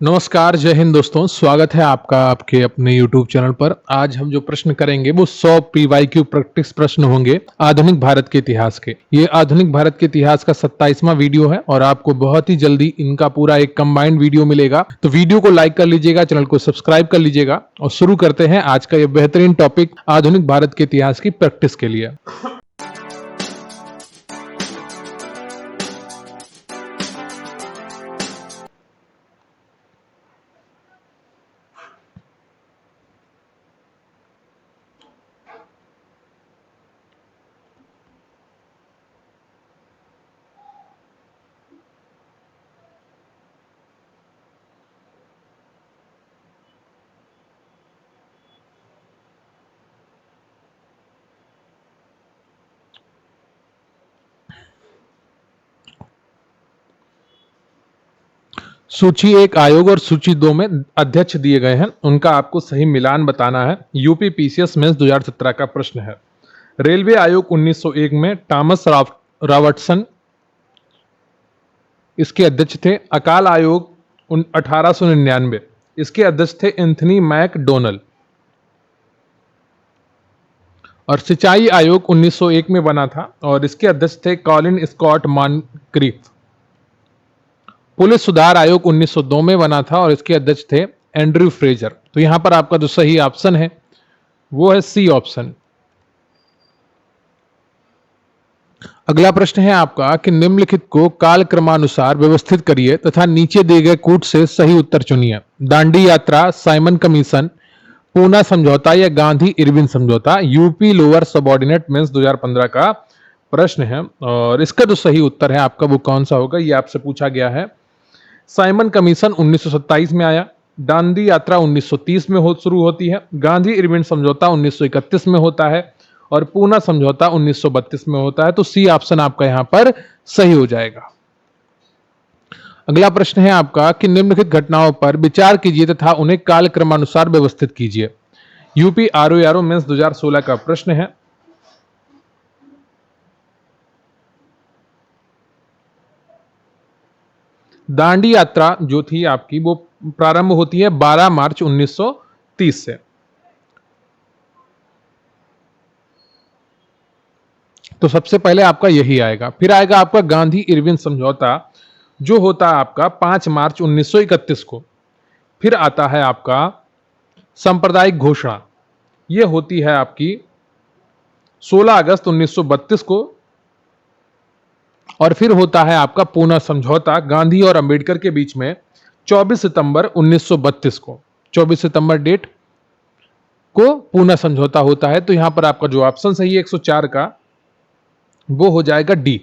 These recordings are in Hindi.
नमस्कार, जय हिंद दोस्तों। स्वागत है आपका आपके अपने YouTube चैनल पर। आज हम जो प्रश्न करेंगे वो 100 PYQ प्रैक्टिस प्रश्न होंगे आधुनिक भारत के इतिहास के। ये आधुनिक भारत के इतिहास का 27वां वीडियो है और आपको बहुत ही जल्दी इनका पूरा एक कंबाइंड वीडियो मिलेगा। तो वीडियो को लाइक कर लीजिएगा, चैनल को सब्सक्राइब कर लीजिएगा और शुरू करते हैं आज का ये बेहतरीन टॉपिक आधुनिक भारत के इतिहास की प्रैक्टिस के लिए। सूची 1 आयोग और सूची 2 में अध्यक्ष दिए गए हैं, उनका आपको सही मिलान बताना है। यूपी पीसीएस मेंस 2017 का प्रश्न है। रेलवे आयोग 1901 में टॉमस रॉबर्टसन इसके अध्यक्ष थे। अकाल आयोग 1899 इसके अध्यक्ष थे एंथनी मैकडोनल। और सिंचाई आयोग 1901 में बना था और इसके अध्यक्ष थे कॉलिन स्कॉट मॉनक्रीफ। पुलिस सुधार आयोग 1902 में बना था और इसके अध्यक्ष थे एंड्रयू फ्रेजर। तो यहां पर आपका जो सही ऑप्शन है वो है सी ऑप्शन। अगला प्रश्न है आपका कि निम्नलिखित को कालक्रमानुसार व्यवस्थित करिए तथा नीचे दिए गए कूट से सही उत्तर चुनिए। दांडी यात्रा, साइमन कमीशन, पूना समझौता या गांधी इरविन समझौता। यूपी लोअर सबऑर्डिनेट मेंस 2015 का प्रश्न है और इसका जो सही उत्तर है आपका वो कौन सा होगा, ये आपसे पूछा गया है। साइमन कमीशन 1927 में आया, दांडी यात्रा 1930 में शुरू होती है, गांधी इरविन समझौता 1931 में होता है और पूना समझौता 1932 में होता है। तो सी ऑप्शन आपका यहां पर सही हो जाएगा। अगला प्रश्न है आपका कि निम्नलिखित घटनाओं पर विचार कीजिए तथा उन्हें कालक्रमानुसार व्यवस्थित कीजिए। यूपी आरओ मेंस 2016 का प्रश्न है। दांडी यात्रा जो थी आपकी वो प्रारंभ होती है 12 मार्च 1930 से। तो सबसे पहले आपका यही आएगा। फिर आएगा आपका गांधी इरविन समझौता जो होता है आपका 5 मार्च 1931 को। फिर आता है आपका सांप्रदायिक घोषणा, यह होती है आपकी 16 अगस्त 1932 को। और फिर होता है आपका पूना समझौता गांधी और अंबेडकर के बीच में 24 सितंबर 1932 को। 24 सितंबर डेट को पूना समझौता होता है। तो यहां पर आपका जो ऑप्शन सही है 104 का वो हो जाएगा डी।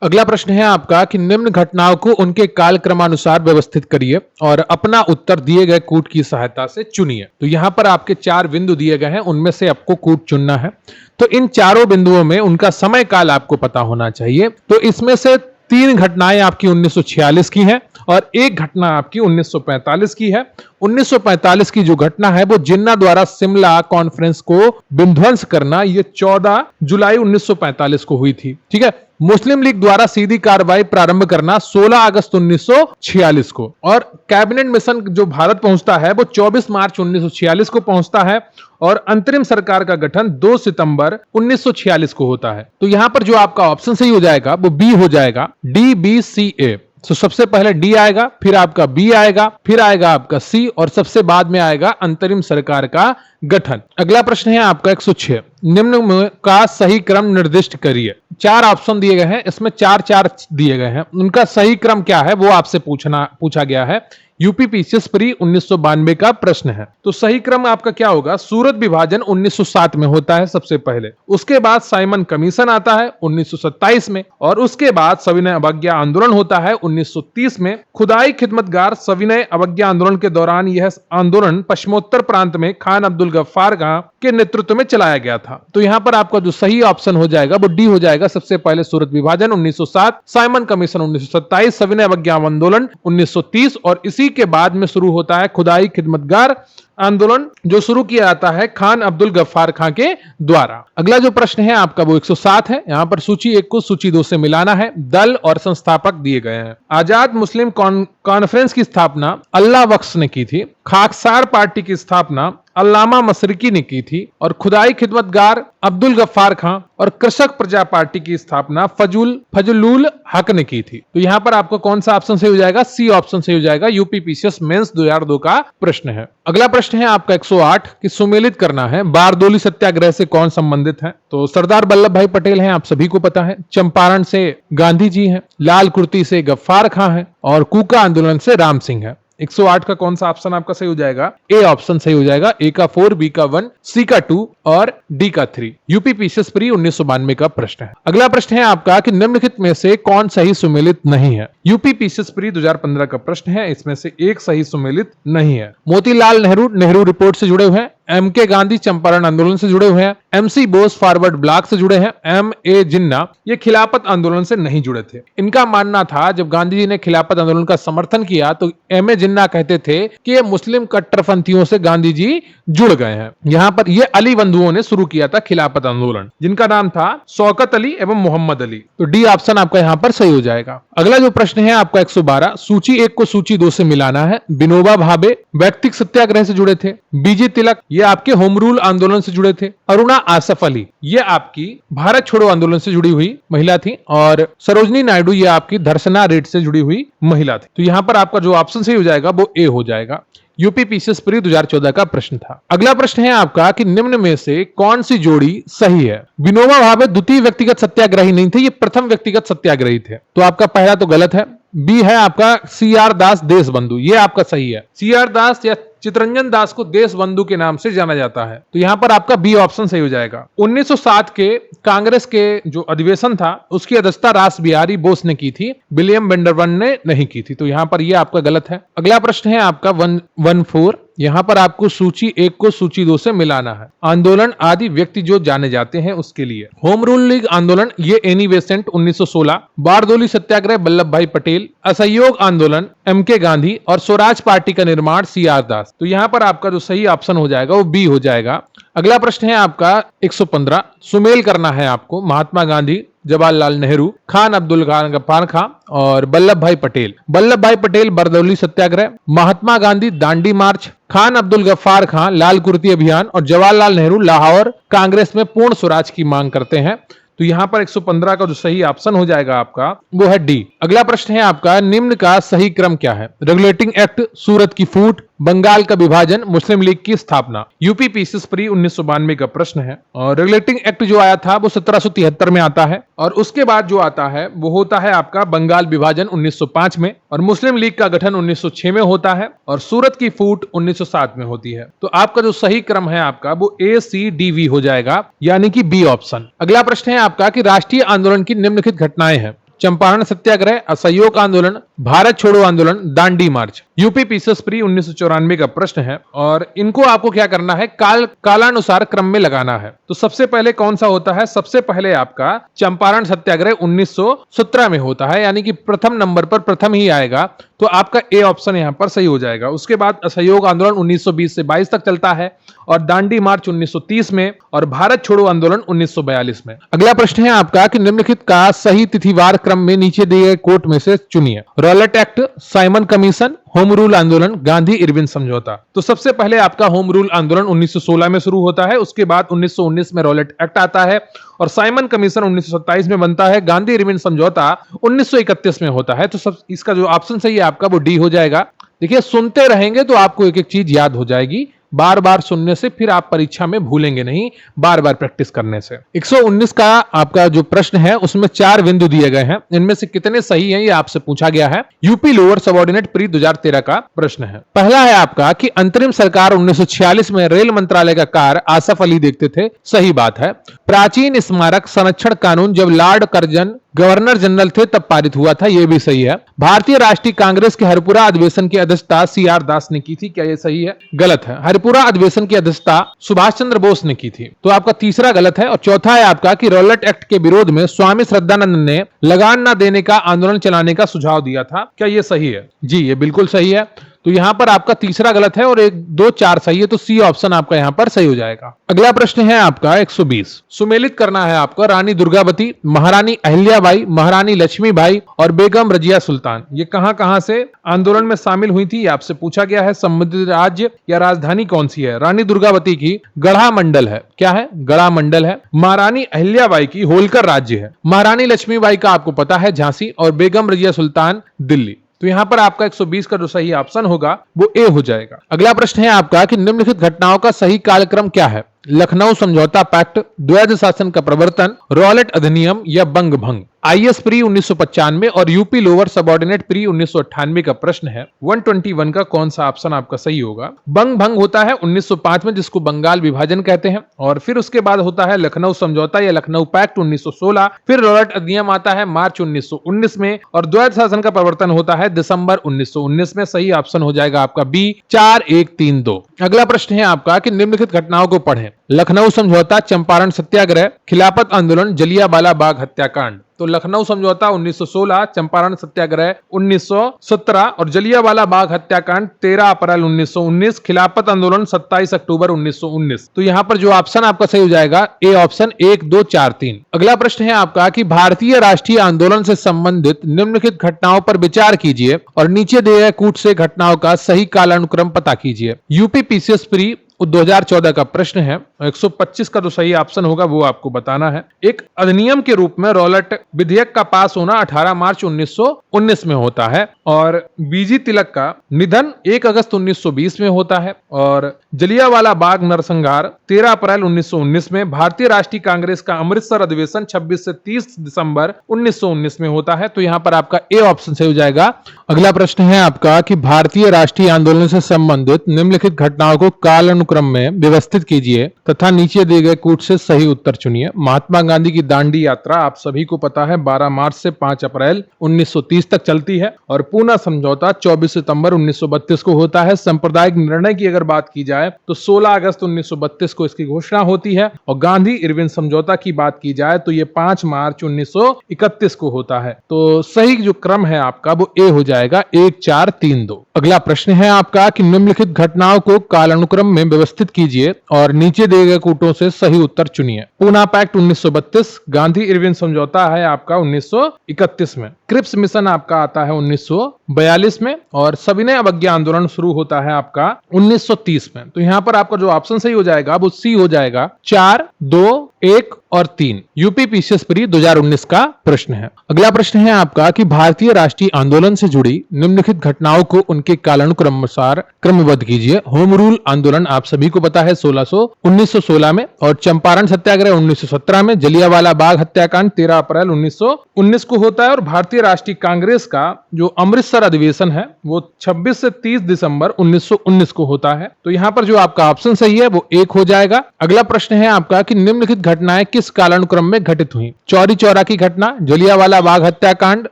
अगला प्रश्न है आपका कि निम्न घटनाओं को उनके कालक्रमानुसार व्यवस्थित करिए और अपना उत्तर दिए गए कूट की सहायता से चुनिए। तो यहां पर आपके 4 बिंदु दिए गए हैं, उनमें से आपको कूट चुनना है। तो इन चारों बिंदुओं में उनका समय काल आपको पता होना चाहिए। तो इसमें से 3 घटनाएं आपकी 1946 की हैं और एक घटना आपकी 1945 की है। 1945 की जो घटना है वो जिन्ना द्वारा शिमला कॉन्फ्रेंस को विध्वंस करना, ये 14 जुलाई 1945 को हुई थी। ठीक है। मुस्लिम लीग द्वारा सीधी कार्रवाई प्रारंभ करना 16 अगस्त 1946 को। और कैबिनेट मिशन जो भारत पहुंचता है वो 24 मार्च 1946 को पहुंचता है और अंतरिम सरकार का गठन 2 सितंबर 1946 को होता है। तो यहां पर जो आपका ऑप्शन सही हो जाएगा वो बी हो जाएगा, डी बी सी ए। तो सबसे पहले डी आएगा, फिर आपका बी आएगा, फिर आएगा आपका सी और सबसे बाद में आएगा अंतरिम सरकार का गठन। अगला प्रश्न है आपका 106। निम्न का सही क्रम निर्दिष्ट करिए। 4 ऑप्शन दिए गए हैं, इसमें 4 दिए गए हैं, उनका सही क्रम क्या है वो आपसे पूछा गया है। यूपी पीसीएस प्री 1992 का प्रश्न है। तो सही क्रम आपका क्या होगा? सूरत विभाजन 1907 में होता है सबसे पहले, उसके बाद साइमन कमीशन आता है 1927 में और उसके बाद सविनय अवज्ञा आंदोलन होता है 1930 में। खुदाई खिदमतगार सविनय अवज्ञा आंदोलन के दौरान यह आंदोलन पश्चिमोत्तर प्रांत में खान अब्दुल गफ्फार का के नेतृत्व में चलाया गया था। तो यहां पर आपका जो सही ऑप्शन हो जाएगा वो डी हो जाएगा। सबसे पहले सूरत विभाजन 1907, साइमन कमीशन 1927, सविनय अवज्ञा आंदोलन 1930 और इसी के बाद में शुरू होता है खुदाई खिदमतगार आंदोलन, जो शुरू किया जाता है खान अब्दुल गफ्फार खां के द्वारा। अगला जो प्रश्न है आपका वो 107 है। यहां पर सूची 1 को सूची 2 से मिलाना है। दल और संस्थापक दिए गए हैं। आजाद मुस्लिम कॉन्फ्रेंस की स्थापना अल्लाह बख्श ने की थी। खाकसार पार्टी की स्थापना अल्लामा मशरिकी ने की थी और खुदाई खिदमतगार अब्दुल गफ्फार खां और कृषक प्रजा पार्टी की स्थापना फजलुल हक ने की थी। तो यहां पर आपको कौन सा ऑप्शन सही हो जाएगा? सी ऑप्शन सही हो जाएगा। यूपी पीसीएस मेंस 2002 का प्रश्न है। अगला प्रश्न है आपका 108 कि सुमेलित करना है बारदोली सत्याग्रह से कौन संबंधित है? तो सरदार वल्लभ भाई पटेल हैं, आप सभी को पता है। चंपारण से गांधी जी हैं, लाल कुर्ती से गफ्फार खां है और कूका आंदोलन से राम सिंह है। 108 का कौन सा ऑप्शन आपका सही हो जाएगा? ए ऑप्शन सही हो जाएगा। ए का 4, बी का 1, सी का 2 और डी का 3। यूपी पीसीएस प्री 1992 का प्रश्न है। अगला प्रश्न है आपका कि निम्नलिखित में से कौन सही सुमेलित नहीं है? यूपी पीसीएस प्री 2015 का प्रश्न है। इसमें से एक सही सुमेलित नहीं है। मोतीलाल नेहरू रिपोर्ट से जुड़े हुए हैं। एम के गांधी चंपारण आंदोलन से जुड़े हुए हैं। एमसी बोस फॉरवर्ड ब्लॉक से जुड़े हैं। एम ए जिन्ना ये खिलाफत आंदोलन से नहीं जुड़े थे। इनका मानना था जब गांधी जी ने खिलाफत आंदोलन का समर्थन किया तो एम ए जिन्ना कहते थे कि ये मुस्लिम कट्टरपंथियों से गांधी जी जुड़ गए हैं। यहाँ पर ये अली बंधुओं ने शुरू किया था खिलाफत आंदोलन, जिनका नाम था शौकत अली एवं मोहम्मद अली। तो डी ऑप्शन आपका यहाँ पर सही हो जाएगा। अगला जो प्रश्न है आपका 112, सूची 1 को सूची 2 से मिलाना है। विनोबा भावे व्यक्तिगत सत्याग्रह से जुड़े थे। बीजी तिलक ये आपके होम रूल आंदोलन से जुड़े थे। अरुणा आसफ अली ये आपकी भारत छोड़ो आंदोलन से जुड़ी हुई महिला थी और सरोजनी नायडू ये आपकी धर्षणा रेट से जुड़ी हुई महिला थी। तो यहां पर आपका जो ऑप्शन सही हो जाएगा वो ए हो जाएगा। यूपी पीसीएस प्री 2014 का प्रश्न था। अगला प्रश्न है आपका कि निम्न में से कौन सी जोड़ी सही है? विनोबा भावे द्वितीय व्यक्तिगत सत्याग्रही नहीं थे, ये प्रथम व्यक्तिगत सत्याग्रही थे। तो आपका पहला तो गलत है। बी है आपका सीआर दास देशबंधु, ये आपका सही है। सीआर दास या चितरंजन दास को देशबंधु के नाम से जाना जाता है। तो यहां पर आपका बी ऑप्शन सही हो जाएगा। 1907 के कांग्रेस के जो अधिवेशन था उसकी अध्यक्षता रास बिहारी बोस ने की थी, विलियम वेंडरवन ने नहीं की थी। तो यहां पर यह आपका गलत है। अगला प्रश्न है आपका 114। यहां पर आपको सूची 1 को सूची 2 से मिलाना है। आंदोलन आदि व्यक्ति जो जाने जाते हैं उसके लिए। होम रूल लीग आंदोलन ये एनी बेसेंट 1916, बारदोली सत्याग्रह वल्लभ भाई पटेल, असहयोग आंदोलन एम के गांधी और स्वराज पार्टी का निर्माण सीआर दास। तो यहां पर आपका जो सही ऑप्शन हो जाएगा वो बी हो जाएगा। अगला प्रश्न है आपका 115। सुमेल करना है आपको महात्मा गांधी, जवाहरलाल नेहरू, खान अब्दुल गफ्फार खां और वल्लभ भाई पटेल। वल्लभ भाई पटेल बारदोली सत्याग्रह, महात्मा गांधी दांडी मार्च, खान अब्दुल गफ्फार खां लाल कुर्ती अभियान और जवाहरलाल नेहरू लाहौर कांग्रेस में पूर्ण स्वराज की मांग करते हैं। तो यहां पर 115 का जो सही ऑप्शन हो जाएगा आपका वो है डी। अगला प्रश्न है आपका निम्न का सही क्रम क्या है? रेगुलेटिंग एक्ट, सूरत की फूट, बंगाल का विभाजन, मुस्लिम लीग की स्थापना। यूपी पीसीएस प्री 1992 का प्रश्न है। और रेगुलेटिंग एक्ट जो आया था वो 1773 में आता है और उसके बाद जो आता है वो होता है आपका बंगाल विभाजन 1905 में और मुस्लिम लीग का गठन 1906 में होता है और सूरत की फूट 1907 में होती है। तो आपका जो सही क्रम है आपका वो ACDV हो जाएगा, यानी कि बी ऑप्शन। अगला प्रश्न है आपका कि राष्ट्रीय आंदोलन की निम्नलिखित घटनाएं हैं। चंपारण सत्याग्रह, असहयोग आंदोलन, भारत छोड़ो आंदोलन, दांडी मार्च। यूपी पीसीएस प्री 1994 का प्रश्न है और इनको आपको क्या करना है? कालानुसार क्रम में लगाना है। तो सबसे पहले कौन सा होता है? सबसे पहले आपका चंपारण सत्याग्रह 1917 में होता है, यानी कि प्रथम नंबर पर प्रथम ही आएगा। तो आपका ए ऑप्शन यहां पर सही हो जाएगा। उसके बाद असहयोग आंदोलन 1920 से 22 तक चलता है और दांडी मार्च 1930 में और भारत छोड़ो आंदोलन 1942 में। अगला प्रश्न है आपका कि निम्नलिखित का सही तिथिवार क्रम में नीचे दिए गए कोट में से चुनिए। Rowlatt act, Simon commission, home rule आंदोलन, गांधी इरविन समझौता। तो सबसे पहले आपका होम रूल आंदोलन 1916 में शुरू होता है, उसके बाद 1919 में रॉलेट एक्ट आता है और साइमन कमीशन 1927 में बनता है। गांधी इरविन समझौता 1931 में होता है। तो सब इसका जो ऑप्शन सही है आपका वो डी हो जाएगा। देखिए सुनते रहेंगे तो आपको एक एक चीज याद हो जाएगी। बार बार सुनने से फिर आप परीक्षा में भूलेंगे नहीं, बार बार प्रैक्टिस करने से। 119 का आपका जो प्रश्न है उसमें 4 बिंदु दिए गए हैं, इनमें से कितने सही हैं ये आपसे पूछा गया है। यूपी लोअर सबऑर्डिनेट प्री 2013 का प्रश्न है। पहला है आपका कि अंतरिम सरकार 1946 में रेल मंत्रालय का कार्य आसफ अली देखते थे, सही बात है। प्राचीन स्मारक संरक्षण कानून जब लॉर्ड कर्जन गवर्नर जनरल थे तब पारित हुआ था, यह भी सही है। भारतीय राष्ट्रीय कांग्रेस के हरिपुरा अधिवेशन की अध्यक्षता सीआर दास ने की थी, क्या यह सही है? गलत है। त्रिपुरा अधिवेशन की अध्यक्षता सुभाष चंद्र बोस ने की थी। तो आपका तीसरा गलत है। और चौथा है आपका कि रॉलेट एक्ट के विरोध में स्वामी श्रद्धानंद ने लगान न देने का आंदोलन चलाने का सुझाव दिया था। क्या ये सही है? जी, ये बिल्कुल सही है। तो यहां पर आपका तीसरा गलत है और 1, 2, 4 सही है। तो सी ऑप्शन आपका यहां पर सही हो जाएगा। अगला प्रश्न है आपका 120। सुमेलित करना है आपको रानी दुर्गावती, महारानी अहिल्याबाई, महारानी लक्ष्मीबाई और बेगम रजिया सुल्तान ये कहां से आंदोलन में शामिल हुई थी, आपसे पूछा गया है। संबंधित राज्य या राजधानी कौन सी है? रानी दुर्गावती की गढ़ा मंडल है। क्या है? गढ़ा मंडल है। महारानी अहिल्याबाई की होलकर राज्य है। महारानी लक्ष्मीबाई का आपको पता है झांसी, और बेगम रजिया सुल्तान दिल्ली। तो यहां पर आपका 120 का जो सही ऑप्शन होगा वो ए हो जाएगा। अगला प्रश्न है आपका कि निम्नलिखित घटनाओं का सही कालक्रम क्या है? लखनऊ समझौता पैक्ट, द्वैध शासन का प्रवर्तन, रॉलेट अधिनियम या बंग भंग। आईएस प्री 1995 और यूपी लोअर सबऑर्डिनेट प्री 1998 का प्रश्न है। 121 का कौन सा ऑप्शन आपका सही होगा? बंग भंग होता है 1905 में, जिसको बंगाल विभाजन कहते हैं, और फिर उसके बाद होता है लखनऊ समझौता या लखनऊ पैक्ट 1916, फिर रॉलेट अधिनियम आता है मार्च 1919 में, और द्वैध शासन का प्रवर्तन होता है दिसंबर 1919 में। सही ऑप्शन हो जाएगा आपका बी 4132। अगला प्रश्न है आपका कि निम्नलिखित घटनाओं को पढ़ें। लखनऊ समझौता, चंपारण सत्याग्रह, खिलाफत आंदोलन, जलियांवाला बाग हत्याकांड। तो लखनऊ समझौता 1916, चंपारण सत्याग्रह 1917 और जलियांवाला बाग हत्याकांड 13 अप्रैल 1919, खिलाफत आंदोलन 27 अक्टूबर 1919। तो यहां पर जो ऑप्शन आपका सही हो जाएगा ए ऑप्शन 1, 2, 4, 3। अगला प्रश्न है आपका कि भारतीय राष्ट्रीय आंदोलन से संबंधित निम्नलिखित घटनाओं पर विचार कीजिए और नीचे दिए गए कूट से घटनाओं का सही कालानुक्रम पता कीजिए। यूपी पीसीएस प्री 2014 का प्रश्न है। 125 का जो सही ऑप्शन होगा वो आपको बताना है। एक अधिनियम के रूप में रॉलेट विधेयक का पास होना 18 मार्च 1919 में होता है, और बीजी तिलक का निधन 1 अगस्त 1920 में होता है, और जलियांवाला बाग नरसंहार 13 अप्रैल 1919 में। भारतीय राष्ट्रीय कांग्रेस का अमृतसर अधिवेशन 26 से 30 दिसंबर 1919 में होता है। तो यहां पर आपका ए ऑप्शन सही हो जाएगा। अगला प्रश्न है आपका कि भारतीय राष्ट्रीय आंदोलन से संबंधित निम्नलिखित घटनाओं को कालानुक्रम में व्यवस्थित कीजिए तथा नीचे दिए गए कूट से सही उत्तर चुनिए। महात्मा गांधी की दांडी यात्रा आप सभी को पता है 12 मार्च से 5 अप्रैल 1930 तक चलती है, और पूना समझौता 24 सितंबर 1932 को होता है। सांप्रदायिक निर्णय की अगर बात की जाए तो 16 अगस्त 1932 को इसकी घोषणा होती है, और गांधी इरविन समझौता की बात की जाए तो ये 5 मार्च 1931 को होता है। तो सही जो क्रम है आपका वो ए हो जाएगा 1, 4, 3, 2। अगला प्रश्न है आपका कि निम्नलिखित घटनाओं को कालानुक्रम में व्यवस्थित कीजिए और नीचे दिए गए कूटों से सही उत्तर चुनिए। पूना पैक्ट 1932, गांधी इरविन समझौता है आपका 1931 में, क्रिप्स मिशन आपका आता है 1942 में, और सविनय अवज्ञा आंदोलन शुरू होता है आपका 1930 में। तो यहां पर आपका जो ऑप्शन सही हो जाएगा वो सी हो जाएगा 4, 2, 1 और 3। यूपी पीसीएस प्री 2019 का प्रश्न है। अगला प्रश्न है आपका कि भारतीय राष्ट्रीय आंदोलन से जुड़ी निम्नलिखित घटनाओं को उनके कालानुक्रम अनुसार क्रमबद्ध कीजिए। होम रूल आंदोलन आप सभी को पता है 1916 में, और चंपारण सत्याग्रह 1917 में, जलियांवाला बाग हत्याकांड 13 अप्रैल 1919 को होता है, और भारतीय राष्ट्रीय कांग्रेस का जो अमृतसर अधिवेशन है वो 26 से 30 दिसंबर 1919 को होता है। तो यहां पर जो आपका ऑप्शन सही है वो 1 हो जाएगा। अगला प्रश्न है आपका कि निम्नलिखित घटनाएं किस कालानुक्रम में घटित हुई? चौरी चौरा की घटना, जलियांवाला बाग हत्याकांड,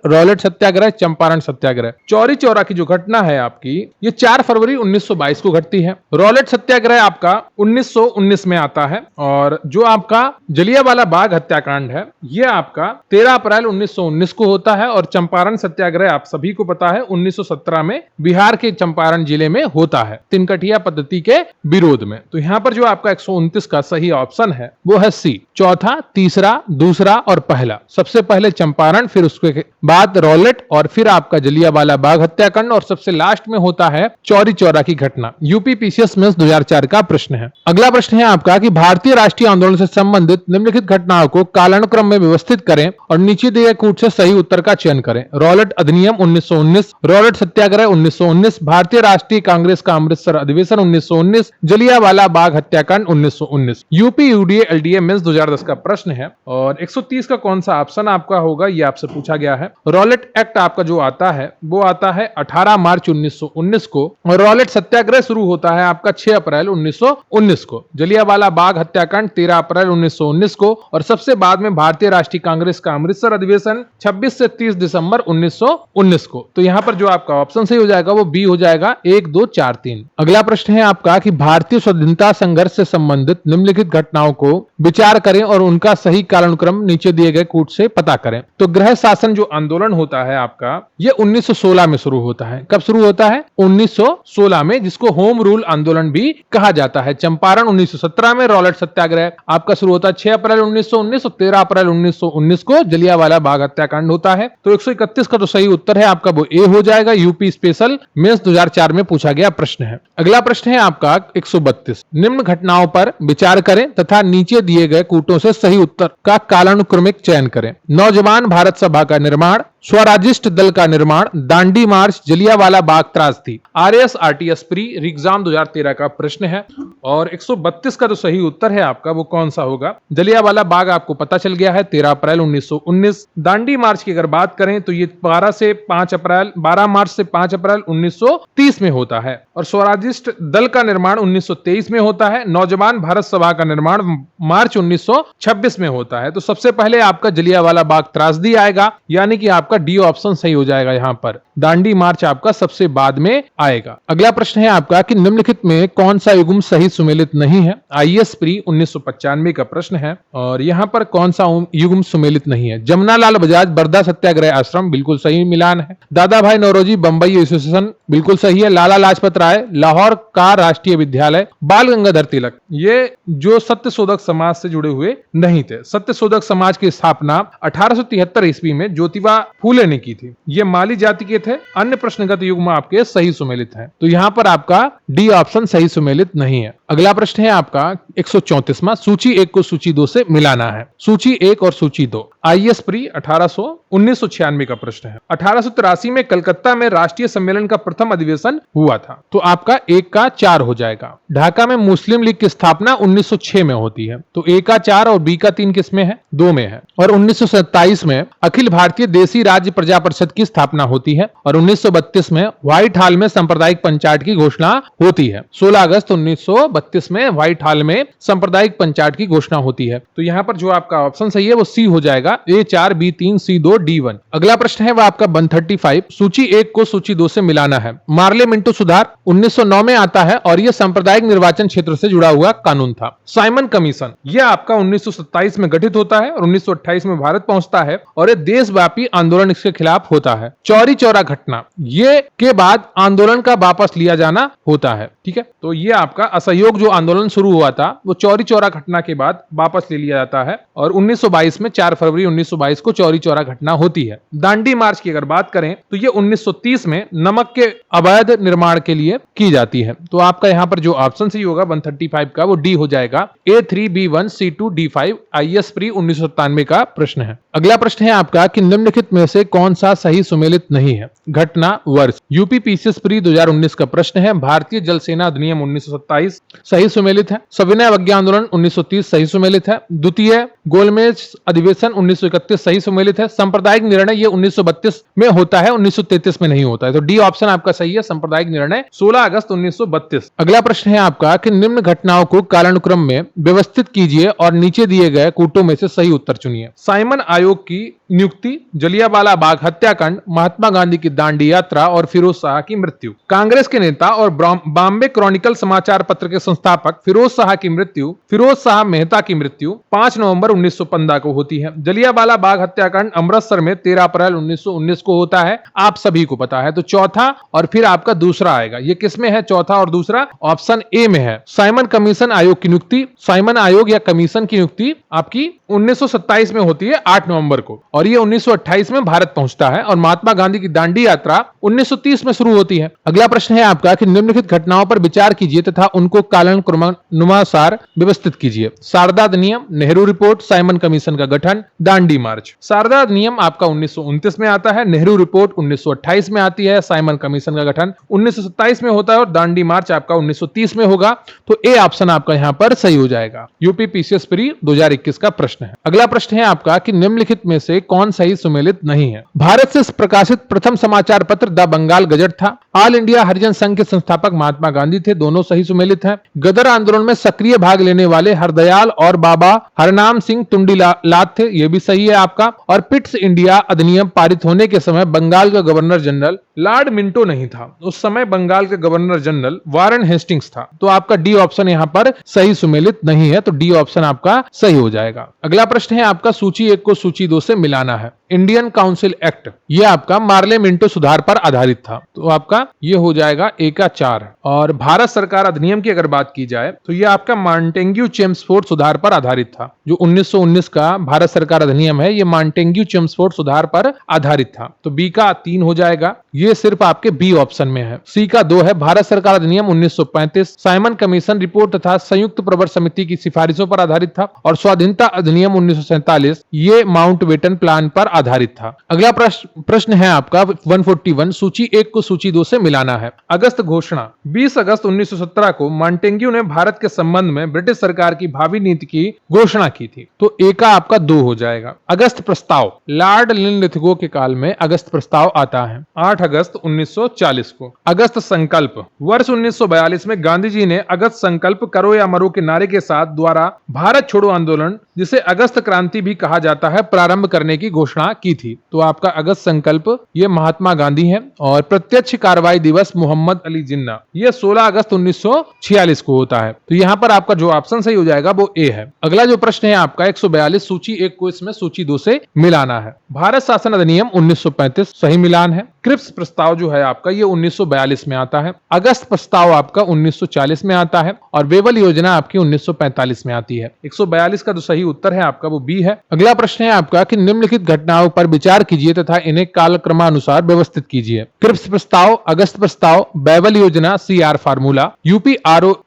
रॉलेट सत्याग्रह, चंपारण सत्याग्रह। चौरी चौरा की जो घटना है आपकी ये 4 फरवरी 1922 को घटती है। रॉलेट सत्याग्रह आपका 1919 में आता है, और जो आपका जलियांवाला बाग हत्याकांड है ये आपका 13 अप्रैल 1919 को होता है, और चंपारण सत्याग्रह आप सभी को पता है 1917 में बिहार के चंपारण जिले में होता है, तिनकठिया पद्धति के विरोध में। तो यहां पर जो आपका 129 का सही ऑप्शन है वो है सी, चौथा, तीसरा, दूसरा और पहला। सबसे पहले चंपारण, फिर उसके बाद रॉलेट, और फिर आपका जलियांवाला बाग हत्याकांड, और सबसे लास्ट में होता है चौरी चौरा की घटना। यूपी पीसीएस मेंस 2004 का प्रश्न है। अगला प्रश्न है आपका कि भारतीय राष्ट्रीय आंदोलन से संबंधित निम्नलिखित घटनाओं को कालानुक्रम में व्यवस्थित करें और नीचे दिए गए कूट से सही उत्तर का चयन करें। रॉलेट अधिनियम 1919, रॉलेट सत्याग्रह 1919, भारतीय राष्ट्रीय कांग्रेस का अमृतसर अधिवेशन 1919, जलियांवाला बाग हत्याकांड 1919। यूपी यूडीए एलडीए मेंस 2010 का प्रश्न है और 130 का कौन सा ऑप्शन आपका होगा ये आपसे पूछा गया है। रॉलेट एक्ट आपका जो आता है वो आता है 18 मार्च 1919 को और रॉलेट सत्याग्रह शुरू होता है आपका 6 अप्रैल 1919 को। जलियांवाला बाग हत्याकांड 13 अप्रैल 1919 को और सबसे बाद में भारतीय राष्ट्रीय कांग्रेस का अमृतसर अधिवेशन 26 से 30 दिसंबर 1919 को। तो यहाँ पर जो आपका ऑप्शन सही हो जाएगा वो बी हो जाएगा 1, 2, 4, 3। अगला प्रश्न है आपका कि भारतीय स्वतंत्रता संघर्ष से संबंधित निम्नलिखित घटनाओं को विचार करें और उनका सही कालानुक्रम नीचे दिए गए कूट से पता करें। तो गृह शासन जो आंदोलन होता है आपका ये 1916 में शुरू होता है। कब शुरू होता है? 1916 में, जिसको होम रूल आंदोलन भी कहा जाता है। चंपारण 1917 में, रॉलेट सत्याग्रह आपका शुरू होता है 6 अप्रैल 1919 और 13 अप्रैल 1919 को जलियांवाला बाग हत्याकांड होता है। तो 131 का जो सही उत्तर है आपका वो ए हो जाएगा। यूपी स्पेशल मेंस 2004 में पूछा गया प्रश्न है। अगला प्रश्न है आपका 132। निम्न घटनाओं पर विचार करें तथा नीचे दिए गए कूटों से सही उत्तर का कालानुक्रमिक चयन करें। नौजवान भारत सभा का निर्माण, स्वराजिस्ट दल का निर्माण, दांडी मार्च, जलियांवाला बाग त्रासदी। RAS-RTS प्री एग्जाम 2013 का प्रश्न है और 132 का जो सही उत्तर है आपका वो कौन सा होगा? जलियांवाला बाग आपको पता चल गया है 13 अप्रैल 1919। दांडी मार्च की अगर बात करें तो ये 12 मार्च से 5 अप्रैल 1930 में होता है और स्वराजिस्ट दल का निर्माण 1923 में होता है। नौजवान भारत सभा का निर्माण मार्च 1926 में होता है। तो सबसे पहले आपका जलियांवाला बाग त्रासदी आएगा, यानी कि आपका डी ऑप्शन सही हो जाएगा। यहां पर दांडी मार्च आपका सबसे बाद में आएगा। अगला प्रश्न है आपका कि निम्नलिखित में कौन सा युग्म सही सुमेलित नहीं है? IAS प्री 1995 का प्रश्न है और यहां पर कौन सा युग्म सुमेलित नहीं है? जमुनालाल बजाज बर्दा सत्याग्रह आश्रम, बिल्कुल सही मिलान है। दादा भाई नौरोजी बंबई एसोसिएशन, बिल्कुल सही है। लाला लाजपत राय लाहौर का राष्ट्रीय विद्यालय, बाल गंगाधर तिलक ये जो सत्यशोधक समाज से जुड़े हुए नहीं थे। सत्यशोधक समाज की स्थापना 1873 ईस्वी में ज्योतिबा फूले ने की थी। ये माली जाति के थे। अन्य प्रश्नगत युग्म आपके सही सुमेलित हैं। तो यहां पर आपका डी ऑप्शन सही सुमेलित नहीं है। अगला प्रश्न है आपका 134वां। सूची 1 को सूची 2 से मिलाना है। सूची 1 और सूची 2 IAS प्री 1996 का प्रश्न है। 1883 में कलकत्ता में राष्ट्रीय सम्मेलन का प्रथम अधिवेशन हुआ था। तो आपका 1 का 4 हो जाएगा। ढाका में मुस्लिम लीग की स्थापना 1906 में होती है। तो A का 4 और B का 3 किस में है? 2 में है। और 1927 में अखिल भारतीय देसी राज्य प्रजा परिषद की स्थापना होती है और 1932 में व्हाइट हॉल में सांप्रदायिक पंचायत की घोषणा होती है। 16 अगस्त 1932 में व्हाइट हॉल में सांप्रदायिक पंचायत की घोषणा होती है। तो यहाँ पर जो आपका ऑप्शन सही है वो सी हो जाएगा। A4, B3, C2, D1। अगला प्रश्न है वो आपका 135। सूची 1 को सूची 2 से मिलाना है। मार्ले मिंटो सुधार 1909 में आता है और यह सांप्रदायिक निर्वाचन क्षेत्र से जुड़ा हुआ कानून था। साइमन कमीशन यह आपका 1927 में गठित होता है और 1928 में भारत पहुंचता है और यह देशव्यापी आंदोलन इसके खिलाफ होता है। चौरी चौरा घटना ये के बाद आंदोलन का वापस लिया जाना होता है। ठीक है, तो ये आपका असहयोग जो आंदोलन शुरू हुआ था वो चौरी चौरा घटना के बाद वापस ले लिया जाता है और 1922 में 4 फरवरी 1922 को चौरी चौरा घटना होती है। दांडी मार्च की अगर बात करें तो ये 1930 में नमक के अवैध निर्माण के लिए की जाती है। तो आपका यहाँ पर जो ऑप्शन सही होगा 135 का वो डी हो जाएगा। A3, B1, C2, D5 IAS pre 1997 का प्रश्न है। अगला प्रश्न है आपका कि निम्नलिखित में से कौन सा सही सुमेलित नहीं है? घटना वर्ष यूपी PCS प्री 2019 का प्रश्न है। भारतीय जल सेना अधिनियम 1927 सही सुमेलित है। सविनय अवज्ञा आंदोलन 1930 सही सुमेलित है। द्वितीय गोलमेज अधिवेशन 1931 सही सुमेलित है। सांप्रदायिक निर्णय ये 1932 में होता है, 1933 में नहीं होता है। तो डी ऑप्शन आपका सही है। सांप्रदायिक निर्णय 16 अगस्त 1932। अगला प्रश्न है आपका कि निम्न घटनाओं को कालानुक्रम में व्यवस्थित कीजिए और नीचे दिए गए कूटों में से सही उत्तर चुनिए। साइमन आयोग की नियुक्ति, जलियांवाला बाग हत्याकांड, महात्मा गांधी की दांडी यात्रा और फिरोज शाह की मृत्यु। कांग्रेस के नेता और बॉम्बे क्रॉनिकल समाचार पत्र के संस्थापक फिरोज शाह की मृत्यु, फिरोज शाह मेहता की मृत्यु 5 नवंबर 1915 को होती है। जलियांवाला बाग हत्याकांड अमृतसर में 13 अप्रैल 1919 को होता है। आप सभी को पता है। तो चौथा और फिर आपका दूसरा आएगा। ये किसमें है चौथा और दूसरा? ऑप्शन ए में है। साइमन कमीशन आयोग की नियुक्ति, साइमन आयोग या कमीशन की नियुक्ति आपकी 1927 में होती है 8 नवंबर को और ये 1928 में भारत पहुंचता है और महात्मा गांधी की दांडी यात्रा 1930 में शुरू होती है। अगला प्रश्न है आपका कि निम्नलिखित घटनाओं पर विचार कीजिए तथा उनको कालानुक्रमानुसार व्यवस्थित कीजिए। शारदा अधिनियम, नेहरू रिपोर्ट, साइमन कमीशन का गठन, दांडी मार्च। शारदा अधिनियम आपका 1929 में आता है, नेहरू रिपोर्ट 1928 में आती है, साइमन कमीशन का गठन 1927 में होता है और दांडी मार्च आपका 1930 में होगा। तो ए ऑप्शन आपका यहां पर सही हो जाएगा। यूपी पीसीएस प्री 2021 का प्रश्न है। अगला प्रश्न है आपका कि निम्नलिखित में से कौन सही सुमेलित नहीं है। भारत से प्रकाशित प्रथम समाचार पत्र द बंगाल गजट था। ऑल इंडिया हरिजन संघ के संस्थापक महात्मा गांधी थे, दोनों सही सुमेलित हैं। गदर आंदोलन में सक्रिय भाग लेने वाले हरदयाल और बाबा हरनाम सिंह टुंडीलाल थे, यह भी सही है आपका। और पिट्स इंडिया अधिनियम पारित होने के समय बंगाल का गवर्नर जनरल लॉर्ड मिंटो नहीं था, उस समय बंगाल के गवर्नर जनरल वारेन हेस्टिंग्स था। तो आपका डी ऑप्शन यहां पर सही सुमेलित नहीं है, तो डी ऑप्शन आपका सही हो जाएगा। अगला प्रश्न है आपका सूची 1 को सूची 2 से मिलाना है। इंडियन काउंसिल एक्ट ये आपका मार्ले मिंटो सुधार पर आधारित था, तो आपका ये हो जाएगा ए का 4। और भारत सरकार अधिनियम की अगर बात की जाए तो ये आपका मॉन्टेग्यू चेम्सफोर्ड सुधार पर आधारित था। जो 1919 का भारत सरकार अधिनियम है ये मॉन्टेग्यू चेम्सफोर्ड सुधार पर आधारित था, तो बी का 3 हो जाएगा। ये सिर्फ आपके बी ऑप्शन में है। सी का 2 है भारत सरकार अधिनियम 1935 साइमन कमीशन रिपोर्ट तथा संयुक्त प्रवर समिति की सिफारिशों पर आधारित था। और स्वाधीनता अधिनियम 1947 ये माउंटबेटन प्लान पर आधारित था। अगला प्रश्न है आपका 141 सूची 1 को सूची 2 से मिलाना है। अगस्त घोषणा 20 अगस्त 1917 को मॉन्टेग्यू ने भारत के संबंध में ब्रिटिश सरकार की भावी नीति की घोषणा की थी, तो ए का आपका 2 हो जाएगा। अगस्त प्रस्ताव लॉर्ड लिनलिथगो के काल में अगस्त प्रस्ताव आता है 8 अगस्त 1940 को। अगस्त संकल्प वर्ष 1942 में गांधी जी ने अगस्त संकल्प करो या मरो के नारे के साथ द्वारा भारत छोड़ो आंदोलन, जिसे अगस्त क्रांति भी कहा जाता है, प्रारंभ करने की घोषणा की थी। तो आपका अगस्त संकल्प ये महात्मा गांधी है। और प्रत्यक्ष कार्रवाई दिवस मोहम्मद अली जिन्ना ये 16 अगस्त 1946 को होता है। तो यहाँ पर आपका जो ऑप्शन सही हो जाएगा वो ए है। अगला जो प्रश्न है आपका 142 सूची 1 को इसमें सूची 2 से मिलाना है। भारत शासन अधिनियम 1935 सही मिलान है। क्रिप्स प्रस्ताव जो है आपका ये 1942 में आता है। अगस्त प्रस्ताव आपका 1940 में आता है और वेवल योजना आपकी 1945 में आती है। 142 का जो सही उत्तर है आपका वो बी है। अगला प्रश्न है आपका कि निम्नलिखित घटनाओं पर विचार कीजिए तथा इन्हें कालक्रमानुसार व्यवस्थित कीजिए। क्रिप्स प्रस्ताव, अगस्त प्रस्ताव, बैवल योजना, सीआर फार्मूला। यूपी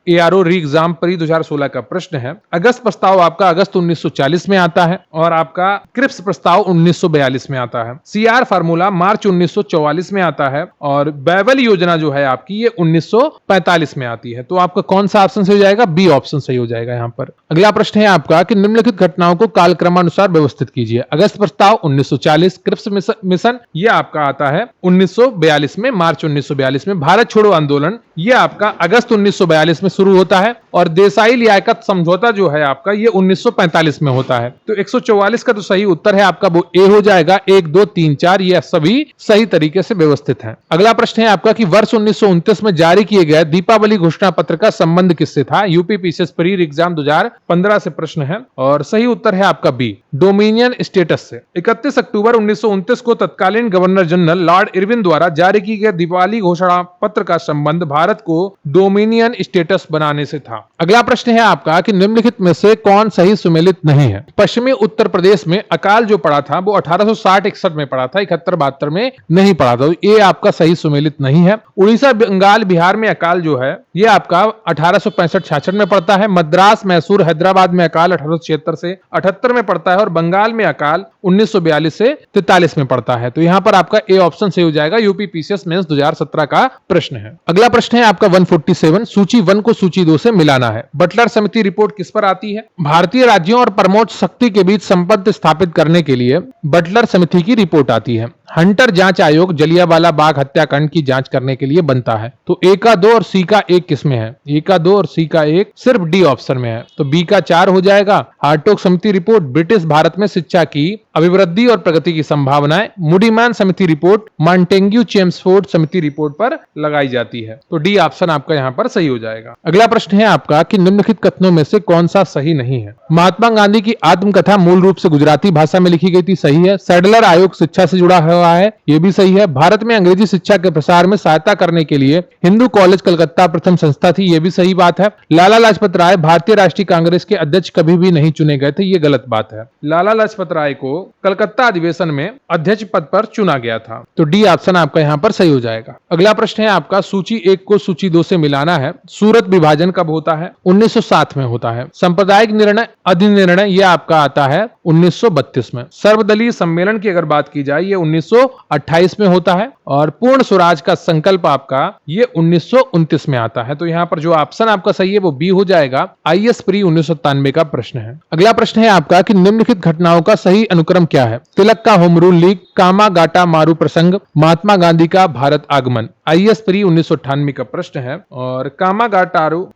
एआरओ री एग्जाम प्री 2016 का प्रश्न है। अगस्त प्रस्ताव आपका अगस्त 1940 में आता है और आपका क्रिप्स प्रस्ताव 1942 में आता है। सीआर फार्मूला मार्च 1944 में आता है और बैवल योजना जो है आपकी ये 1945 में आती है। तो आपका कौन सा ऑप्शन सही हो जाएगा? बी ऑप्शन सही हो जाएगा यहाँ पर। अगला प्रश्न है आपका कि निम्नलिखित घटनाओं को कालक्रमानुसार व्यवस्थित कीजिए। अगस्त प्रस्ताव 1940, क्रिप्स मिशन ये आपका आता है 1942 में, मार्च 1942 में। भारत छोड़ो आंदोलन ये आपका अगस्त 1942 में शुरू होता है और देसाई लियाकत समझौता जो है आपका ये 1945 में होता है। तो 144 का तो सही उत्तर है आपका वो ए हो जाएगा। 1, 2, 3, 4 ये सभी सही तरीके से व्यवस्थित हैं। अगला प्रश्न है आपका कि वर्ष 1929 में जारी किए गए दीपावली घोषणा पत्र का संबंध किससे था? यूपी पीसीएस प्री एग्जाम 2015 से प्रश्न है और सही उत्तर है आपका बी, डोमिनियन स्टेटस से। 31 अक्टूबर 1929 को तत्कालीन गवर्नर जनरल लॉर्ड इरविन द्वारा जारी की गई दीपावली घोषणा पत्र का संबंध भारत को डोमिनियन स्टेटस बनाने से था। अगला प्रश्न है आपका कि निम्नलिखित में से कौन सही सुमेलित नहीं है? पश्चिमी उत्तर प्रदेश में अकाल जो पड़ा था वो 1860-61 में पड़ा था, 71-72 में नहीं पड़ा था। ये आपका सही सुमेलित नहीं है। उड़ीसा, बंगाल, बिहार में अकाल जो है ये आपका 1865-66 में पड़ता है। मद्रास, मैसूर, हैदराबाद में अकाल 1876 से 78 में पड़ता है और बंगाल में अकाल 1942 से 43 में पड़ता है। तो यहाँ पर आपका ए ऑप्शन सही हो जाएगा। यूपी पीसीएस मेंस 2017 का प्रश्न है। अगला प्रश्न है आपका 147 सूची 1 को सूची 2 से मिलाना है। बटलर समिति रिपोर्ट किस पर आती है? भारतीय राज्यों और परमोच्च शक्ति के बीच संबंध स्थापित करने के लिए बटलर समिति की रिपोर्ट आती है। हंटर जांच आयोग जलियांवाला बाग हत्याकांड की जांच करने के लिए बनता है। तो ए का 2 और सी का 1 किसमें है? ए का 2 और सी का 1 सिर्फ डी ऑप्शन में है। तो बी का 4 हो जाएगा। हार्टोग समिति रिपोर्ट ब्रिटिश भारत में शिक्षा की अभिवृद्धि और प्रगति की संभावनाएं। मूडीमैन समिति रिपोर्ट मॉन्टेग्यू चेम्सफोर्ड समिति रिपोर्ट पर लगाई जाती है। तो डी ऑप्शन आपका यहाँ पर सही हो जाएगा। अगला प्रश्न है आपका कि निम्नलिखित कथनों में से कौन सा सही नहीं है? महात्मा गांधी की आत्मकथा मूल रूप से गुजराती भाषा में लिखी गई थी, सही है। सैडलर आयोग शिक्षा से जुड़ा हुआ है, ये भी सही है। है, भारत में अंग्रेजी शिक्षा के प्रसार में सहायता करने के लिए हिंदू कॉलेज कलकत्ता प्रथम संस्था थी। ये भी सही बात है। लाला लाजपत राय भारतीय राष्ट्रीय कांग्रेस के अध्यक्ष कभी भी नहीं चुने गए थे, ये गलत बात है। लाला लाजपत राय को कलकत्ता अधिवेशन में अध्यक्ष पद पर चुना गया था। तो डी ऑप्शन आपका यहाँ पर सही हो जाएगा। अगला प्रश्न है आपका, सूची 1 को सूची 2 से मिलाना है। सूरत विभाजन कब होता है? 1907 में होता है। सांप्रदायिक निर्णय अधिनिर्णय यह आपका आता है 1932 में। सर्वदलीय सम्मेलन की अगर बात की जाए ये 1928 में होता है और पूर्ण स्वराज का संकल्प आपका ये 1929 में आता है। तो यहाँ पर जो ऑप्शन आपका सही है वो बी हो जाएगा। IS प्री 1997 का प्रश्न है। अगला प्रश्न है आपका कि निम्नलिखित घटनाओं का सही अनुक्रम क्या है? तिलक का होम रूल लीग, कामागाटा मारू प्रसंग, महात्मा गांधी का भारत आगमन। IS प्री 1998 का प्रश्न है और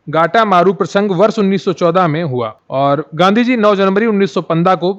गाटा मारू प्रसंग वर्ष 1914 में हुआ और गांधी जी 9 जनवरी 1915 को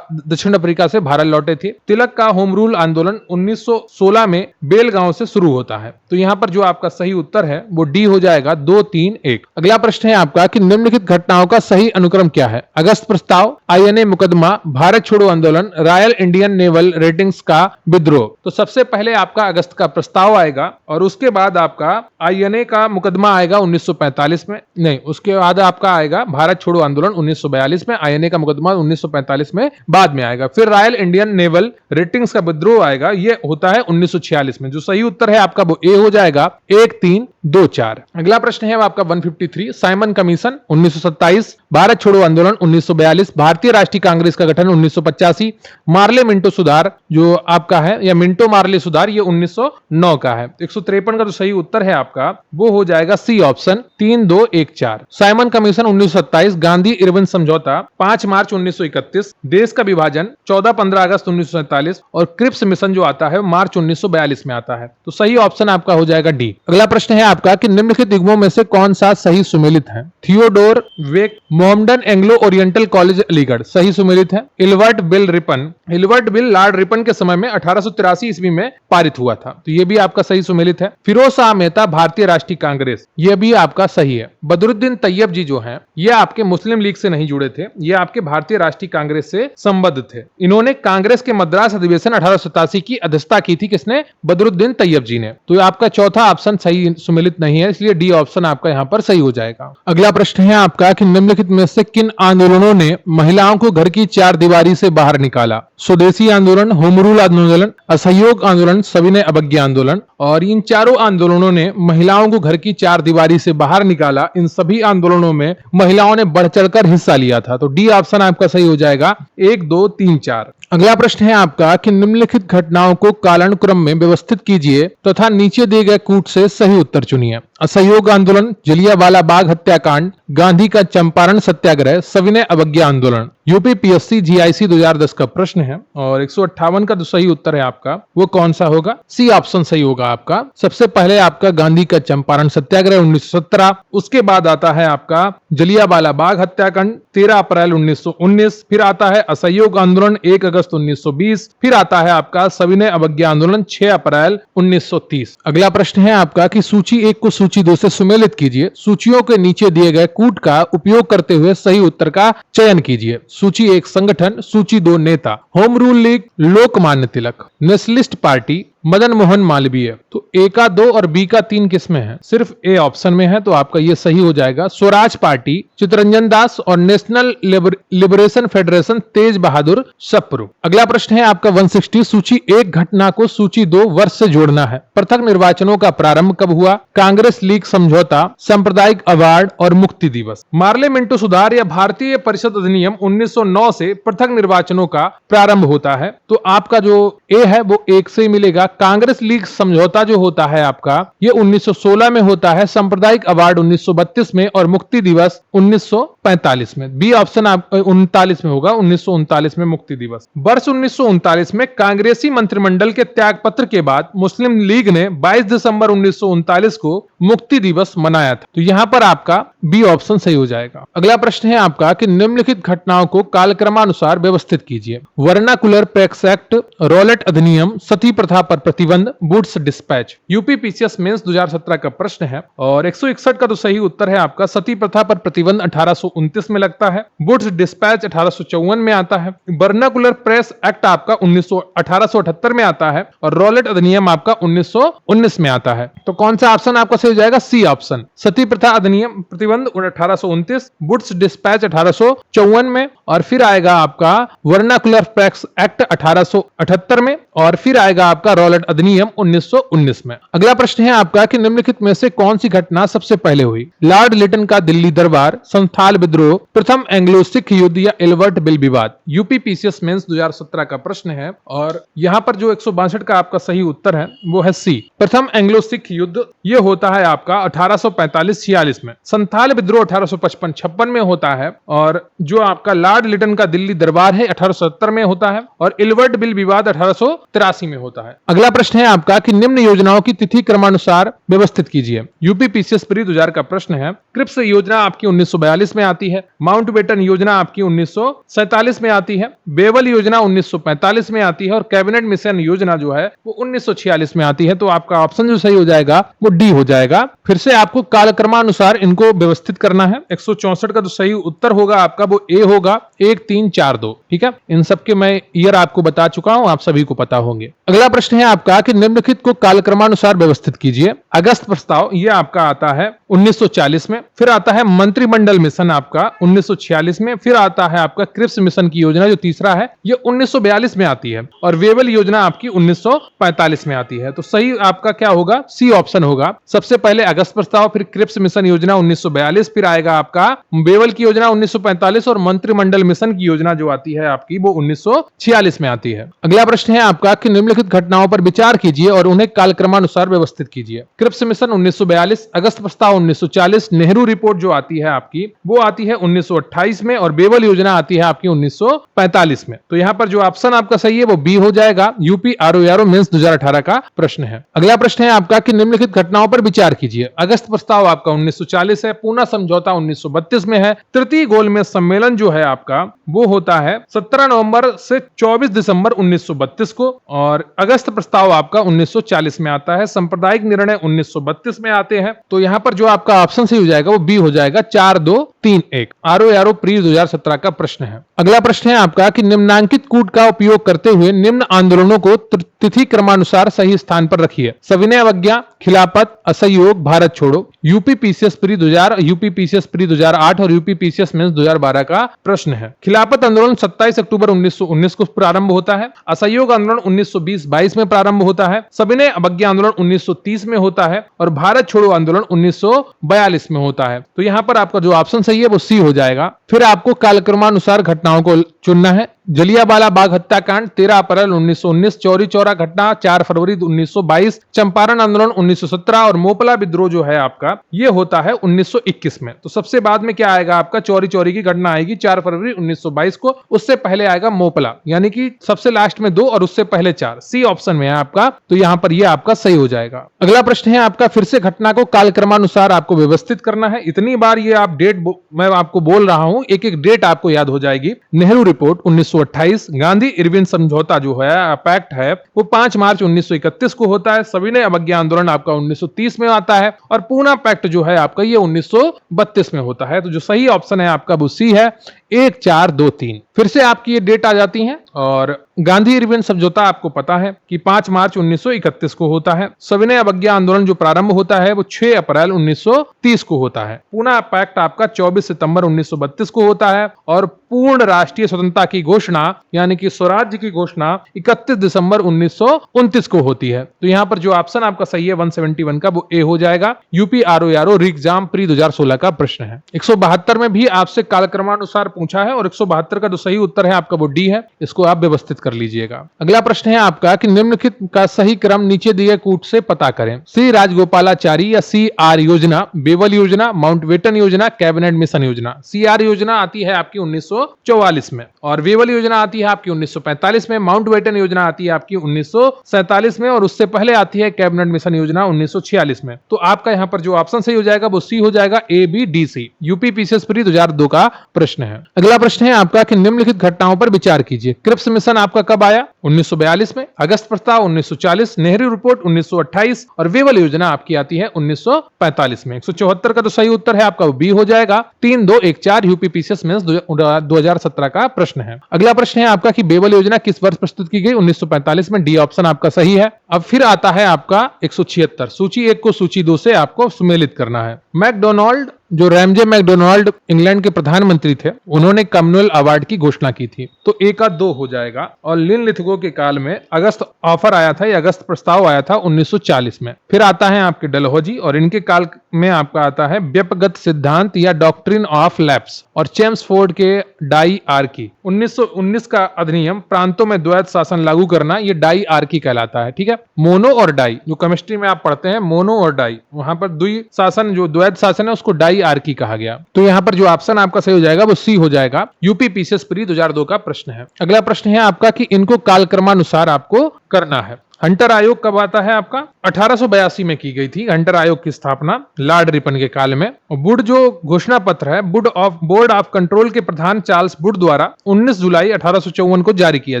दक्षिण अफ्रीका से भारत लौटे थे। तिलक का होम रूल आंदोलन 1916 में बेलगांव से शुरू होता है। तो यहाँ पर जो आपका सही उत्तर है वो डी हो जाएगा, 2, 3, 1। अगला प्रश्न है आपका कि निम्नलिखित घटनाओं का सही अनुक्रम क्या है? अगस्त प्रस्ताव, INA मुकदमा, भारत छोड़ो आंदोलन, रॉयल इंडियन नेवल रेटिंग्स का विद्रोह। तो सबसे पहले आपका अगस्त का प्रस्ताव आएगा और उसके बाद आपका INA का मुकदमा आएगा 1945 में, नहीं उसके बाद आपका आएगा भारत छोड़ो आंदोलन 1942 में, INA का मुकदमा 1945 में बाद में आएगा। फिर रॉयल इंडियन नेवल रेटिंग्स का विद्रोह आएगा, ये होता है 1946 में। जो सही उत्तर है आपका वो ए हो जाएगा, 1, 3, 2, 4। अगला प्रश्न है आपका 153, साइमन कमीशन 1927, भारत छोड़ो आंदोलन 1942, भारतीय राष्ट्रीय कांग्रेस का गठन 1985, मार्ले मिंटो सुधार जो आपका है या मिंटो मार्ले सुधार ये 1909 का है। 153 का जो सही उत्तर है आपका वो हो जाएगा C option, 3, 2, 1, 4। Simon Commission 1927, Gandhi Irwin समझौता 5 मार्च 1931, देश का विभाजन 14-15 अगस्त 1947 और क्रिप्स मिशन जो आता है मार्च 1942 में आता है। तो सही ऑप्शन आपका हो जाएगा डी। अगला प्रश्न है आपका कि निम्नलिखित युग्मों में से कौन सा सही सुमेलित है? Theodore Beck, Mohammedan Anglo Oriental College Aligarh सही सुमेलित है। इल्बर्ट बिल लॉर्ड रिपन के समय में 1883 ईस्वी में पारित हुआ था, तो ये भी आपका सही सुमेलित है। फिरोज शाह मेहता भारतीय राष्ट्रीय कांग्रेस ये भी आपका सही है। बदरुद्दीन तैयब जी जो हैं ये आपके मुस्लिम लीग से नहीं जुड़े थे, ये आपके भारतीय राष्ट्रीय कांग्रेस से संबद्ध थे। इन्होंने कांग्रेस के मद्रास अधिवेशन 1887 की अध्यक्षता की थी, किसने? बदरुद्दीन तैयब जी ने। तो आपका चौथा ऑप्शन सही सुमेलित नहीं है, इसलिए डी ऑप्शन आपका यहाँ पर सही हो जाएगा। अगला प्रश्न है आपका कि निम्नलिखित में से किन आंदोलनों ने महिलाओं को घर की चार दीवारी से बाहर निकाला? स्वदेशी आंदोलन, होम रूल आंदोलन, असहयोग आंदोलन, सविनय अवज्ञा आंदोलन। और इन चारों आंदोलनों ने महिलाओं को घर की चार दीवारी से बाहर निकाला। इन सभी आंदोलनों में महिलाओं ने बढ़ चढ़कर हिस्सा लिया था, तो डी ऑप्शन आपका सही हो जाएगा, 1, 2, 3, 4। अगला प्रश्न है आपका कि निम्नलिखित घटनाओं को कालानुक्रम में व्यवस्थित कीजिए तथा नीचे दिए गए कूट से सही उत्तर चुनिए। असहयोग आंदोलन, जलियांवाला बाग हत्याकांड, गांधी का चंपारण सत्याग्रह, सविनय अवज्ञा आंदोलन। यूपीपीएससी GIC 2010 का प्रश्न है और 158 का जो सही उत्तर है आपका वो कौन सा होगा? सी ऑप्शन सही होगा आपका। सबसे पहले आपका गांधी का चंपारण सत्याग्रह 1917, उसके बाद आता है आपका जलियांवाला बाग हत्याकांड 13 अप्रैल 1919, फिर आता है असहयोग आंदोलन 1 अगस्त 1920, फिर आता है आपका सविनय अवज्ञा आंदोलन 6 अप्रैल 1930। अगला प्रश्न है आपका कि सूची 1 को सूची 2 से सुमेलित कीजिए। सूचियों के नीचे दिए गए कूट का उपयोग करते हुए सही उत्तर का चयन कीजिए। सूची 1 संगठन, सूची 2 नेता। Home rule league Lokmanya Tilak, nationalist party Madan Mohan Malviya. तो ए का 2 और बी का 3 किसमें है? सिर्फ ए ऑप्शन में है, तो आपका ये सही हो जाएगा। स्वराज पार्टी चित्तरंजन दास और नेशनल लिबरेशन फेडरेशन तेज बहादुर सप्रू। अगला प्रश्न है आपका 160, सूची 1 घटना को सूची 2 वर्ष से जोड़ना है। पृथक निर्वाचनों का प्रारंभ कब हुआ? कांग्रेस लीग समझौता, सांप्रदायिक अवार्ड और मुक्ति दिवस। मार्ले मिंटो सुधार या भारतीय परिषद अधिनियम 1909 से पृथक निर्वाचनों का प्रारंभ होता है, तो आपका जो ए है वो 1 से मिलेगा। कांग्रेस लीग समझौता जो होता है आपका ये 1916 में होता है, सांप्रदायिक अवार्ड 1932 में और मुक्ति दिवस 1945 में। बी ऑप्शन आप 39 में होगा, 1939 में मुक्ति दिवस। वर्ष 1939 में कांग्रेसी मंत्रिमंडल के त्यागपत्र के बाद मुस्लिम लीग ने 22 दिसंबर 1939 को मुक्ति दिवस मनाया था, तो यहां पर आपका बी ऑप्शन सही हो जाएगा। अगला प्रश्न है आपका कि निम्नलिखित घटनाओं को कालक्रमानुसार व्यवस्थित कीजिए। वर्नाकुलर पैक्स एक्ट, रॉलेट अधिनियम, सती प्रथा पर प्रतिबंध, Woods dispatch. UP PCS mains 2017 का प्रश्न है और 161 का तो सही उत्तर है आपका सती प्रथा पर प्रतिबंध 1829 में लगता है, वुड्स डिस्पैच 1854 में आता है, बर्नाकुलर प्रेस एक्ट आपका 1878 में आता है और रॉलेट अधिनियम आपका 1919 में आता है। तो कौन सा ऑप्शन आपका सही हो जाएगा? C option. सती प्रथा अधिनियम प्रतिबंध 1829, वुड्स डिस्पैच 1854 में और फिर आएगा आपका वर्नाकुलर प्रेस एक्ट 1878 में और फिर आएगा आपका रॉलेट अधिनियम 1919 में। अगला प्रश्न है आपका कि निम्नलिखित में से कौन सी घटना सबसे पहले हुई? लॉर्ड लिटन का दिल्ली दरबार, संथाल विद्रोह, प्रथम एंग्लो सिख युद्ध या एल्बर्ट बिल विवाद। यूपी पीसीएस मेंस 2017 का प्रश्न है और यहां पर जो 162 का आपका सही उत्तर है वो है सी, प्रथम एंग्लो सिख युद्ध। ये होता है आपका 1845-46 में, संथाल विद्रोह 1855-56 में होता है और जो आपका लॉर्ड लिटन का दिल्ली दरबार है 1870 में होता है और एल्बर्ट बिल विवाद 1883 में होता है। अगला प्रश्न है आपका कि निम्न योजनाओं की तिथि क्रमानुसार व्यवस्थित कीजिए। यूपी पीसीएस प्री 2000 का प्रश्न है, क्रिप्स योजना आपकी 1942 में आती है, माउंटबेटन योजना आपकी 1947 में आती है, बेवल योजना 1945 में आती है और कैबिनेट मिशन योजना जो है वो 1946 में आती है। तो आपका ऑप्शन जो सही हो जाएगा वो डी हो जाएगा। फिर से आपको कालक्रमानुसार इनको व्यवस्थित करना है। 164 का जो सही उत्तर होगा आपका वो ए होगा, 1 3 4 2। ठीक है, इन सबके मैं ईयर आपको बता चुका हूं, आप सभी को पता होंगे। अगला प्रश्न है आपका कि निम्नलिखित को कालक्रमानुसार व्यवस्थित कीजिए। अगस्त प्रस्ताव ये आपका आता है 1940 में, फिर आता है मंत्रिमंडल मिशन आपका 1946 में, फिर आता है आपका क्रिप्स मिशन की योजना जो तीसरा है ये 1942 में आती है और वेवल योजना आपकी 1945 में आती है। तो सही आपका क्या होगा? सी ऑप्शन होगा। सबसे पहले अगस्त प्रस्ताव, फिर क्रिप्स मिशन योजना 1942, फिर आएगा आपका बेवल की योजना 1945 और मंत्रिमंडल मिशन की योजना जो आती है आपकी वो 1946 में आती है। अगला प्रश्न है आपका कि निम्नलिखित घटनाओं पर विचार कीजिए और उन्हें कालक्रमानुसार व्यवस्थित कीजिए। क्रिप्स मिशन 1942, अगस्त प्रस्ताव 1940, नेहरू रिपोर्ट जो आती है आपकी वो आती है 1928 में और बेवल योजना आती है आपकी 1945 में। तो यहाँ पर जो ऑप्शन आपका सही है वो बी हो जाएगा। यूपी आरओ मेंस 2018 का प्रश्न है। अगला प्रश्न है आपका कि निम्नलिखित घटनाओं पर विचार कीजिए। अगस्त प्रस्ताव आपका 1940 है, पूना समझौता 1932 में है, तृतीय गोलमेज सम्मेलन जो है आपका वो होता है 17 नवंबर से 24 दिसंबर 1932 को और अगस्त प्रस्ताव आपका 1940 में आता है, सांप्रदायिक निर्णय 1932 में आते हैं। तो यहाँ पर जो आपका ऑप्शन सही हो जाएगा वो बी हो जाएगा, 4 2 3 1। आरओ प्री 2017 का प्रश्न है। अगला प्रश्न है आपका कि निम्नांकित कूट का उपयोग करते हुए निम्न आंदोलनों को तिथि क्रमानुसार सही स्थान पर रखिए। सविनय अवज्ञा, खिलाफत, असहयोग, भारत छोड़ो। UP PCS pre 2000, UP PCS pre 2008 और यूपी पीसीएस मेंस 2012 का प्रश्न है। खिलाफत आंदोलन 27 अक्टूबर 1919 को प्रारंभ होता है, असहयोग आंदोलन 1920-22 में प्रारंभ होता है, सविनय अवज्ञा आंदोलन 1930 में होता है और भारत छोड़ो आंदोलन 1942 में होता है। तो यहाँ पर आपका जो ऑप्शन सही है वो सी हो जाएगा। फिर आपको कालक्रमानुसार घटनाओं को चुनना है। जलियांवाला बाग हत्याकांड 13 अप्रैल 1919, चौरी चौरा घटना 4 फरवरी 1922, चंपारण आंदोलन 1917 और मोपला विद्रोह जो है आपका ये होता है 1921 में। तो सबसे बाद में क्या आएगा आपका? चौरी चौरी की घटना आएगी 4 फरवरी 1922 को, उससे पहले आएगा मोपला, यानी कि सबसे लास्ट में 2 और उससे पहले 4। सी ऑप्शन में है आपका, तो यहाँ पर यह आपका सही हो जाएगा। अगला प्रश्न है आपका, फिर से घटना को कालक्रमानुसार आपको व्यवस्थित करना है। इतनी बार ये आप डेट मैं आपको बोल रहा हूं, एक एक डेट आपको याद हो जाएगी। नेहरू रिपोर्ट 1928, गांधी इरविन समझौता जो है पैक्ट है वो 5 मार्च 1931 को होता है, सविनय अवज्ञा आंदोलन आपका 1930 में आता है और पूना पैक्ट जो है आपका ये 1932 में होता है। तो जो सही ऑप्शन है आपका वो सी है, 1 4 2 3। फिर से आपकी ये डेट आ जाती है और गांधी इरविन समझौता आपको पता है कि 5 मार्च 1931 को होता है, सविनय अवज्ञा आंदोलन जो प्रारंभ होता है वो 6 अप्रैल 1930 को होता है, पूना पैक्ट आपका 24 सितंबर 1932 को होता है और पूर्ण राष्ट्रीय स्वतंत्रता की घोषणा यानी कि स्वराज्य की घोषणा 31 दिसंबर 1929 को होती है। तो यहाँ पर जो ऑप्शन आपका सही है 171 का वो ए हो जाएगा। यूपी आरओ एग्जाम प्री 2016 का प्रश्न है। 172 में भी आपसे कालक्रमानुसार पूछा है और 172 का जो सही उत्तर है आपका वो डी है, इसको आप व्यवस्थित कर लीजिएगा। अगला प्रश्न है आपका कि निम्नलिखित का सही क्रम नीचे दिए कूट से पता करें। सी राजगोपालाचारी या सी आर योजना, बेवल योजना, माउंटबेटन योजना, कैबिनेट मिशन योजना। सी आर योजना आती है आपकी 1944 में और वेवल योजना आती है आपकी 1945 में, माउंटबेटन योजना आती है आपकी 1947 में और उससे पहले आती है कैबिनेट मिशन योजना 1946 में। तो आपका यहाँ पर जो ऑप्शन सही हो जाएगा वो सी हो जाएगा, A B D C. UP PCS pre 2002 का प्रश्न है। अगला प्रश्न है आपका कि निम्नलिखित घटनाओं पर विचार कीजिए। क्रिप्स मिशन आपका कब आया? 1942 में। अगस्त प्रस्ताव 1940, नेहरू रिपोर्ट 1928 और वेवल योजना आपकी आती है 1945 में। 174 का तो सही उत्तर है आपका बी हो जाएगा। 3-2-1-4 यूपीपीसीएस मेंस 2017 का प्रश्न है। अगला प्रश्न है आपका कि वेवल योजना किस वर्ष प्रस्तुत की गई? 1945 में। डी ऑप्शन आपका सही है। अब फिर आता है आपका 176। सूची 1 को सूची 2 से आपको सुमेलित करना है। मैकडोनाल्ड, जो रैमजे मैकडोनाल्ड इंग्लैंड के प्रधानमंत्री थे, उन्होंने कॉमनवेल्थ अवार्ड की घोषणा की थी, तो ए का 2 हो जाएगा। और लिन लिथगो के काल में अगस्त ऑफर आया था या अगस्त प्रस्ताव आया था 1940 में। फिर आता है आपके डलहौजी और इनके काल में आपका आता है व्यपगत सिद्धांत या डॉक्ट्रिन ऑफ लैप्स और चेम्सफोर्ड के डाई आर्की। 1919 का अधिनियम प्रांतों में द्वैत शासन लागू करना, ये डाई आर्की कहलाता है। ठीक है, मोनो और डाई, जो केमिस्ट्री में आप पढ़ते हैं मोनो और डाई, वहां पर द्वि शासन जो द्वैत शासन है उसको डाई आर्की कहा गया। तो यहाँ पर जो ऑप्शन आपका सही हो जाएगा वो सी हो जाएगा। यूपीपीसीएस प्री 2002 का प्रश्न है। अगला प्रश्न है आपका कि इनको कालक्रमानुसार आपको करना है। हंटर आयोग कब आता है आपका? 1882 में की गई थी हंटर आयोग की स्थापना लॉर्ड रिपन के काल में। वुड जो घोषणा पत्र है बोर्ड ऑफ कंट्रोल के प्रधान चार्ल्स वुड द्वारा 19 जुलाई 1854 को जारी किया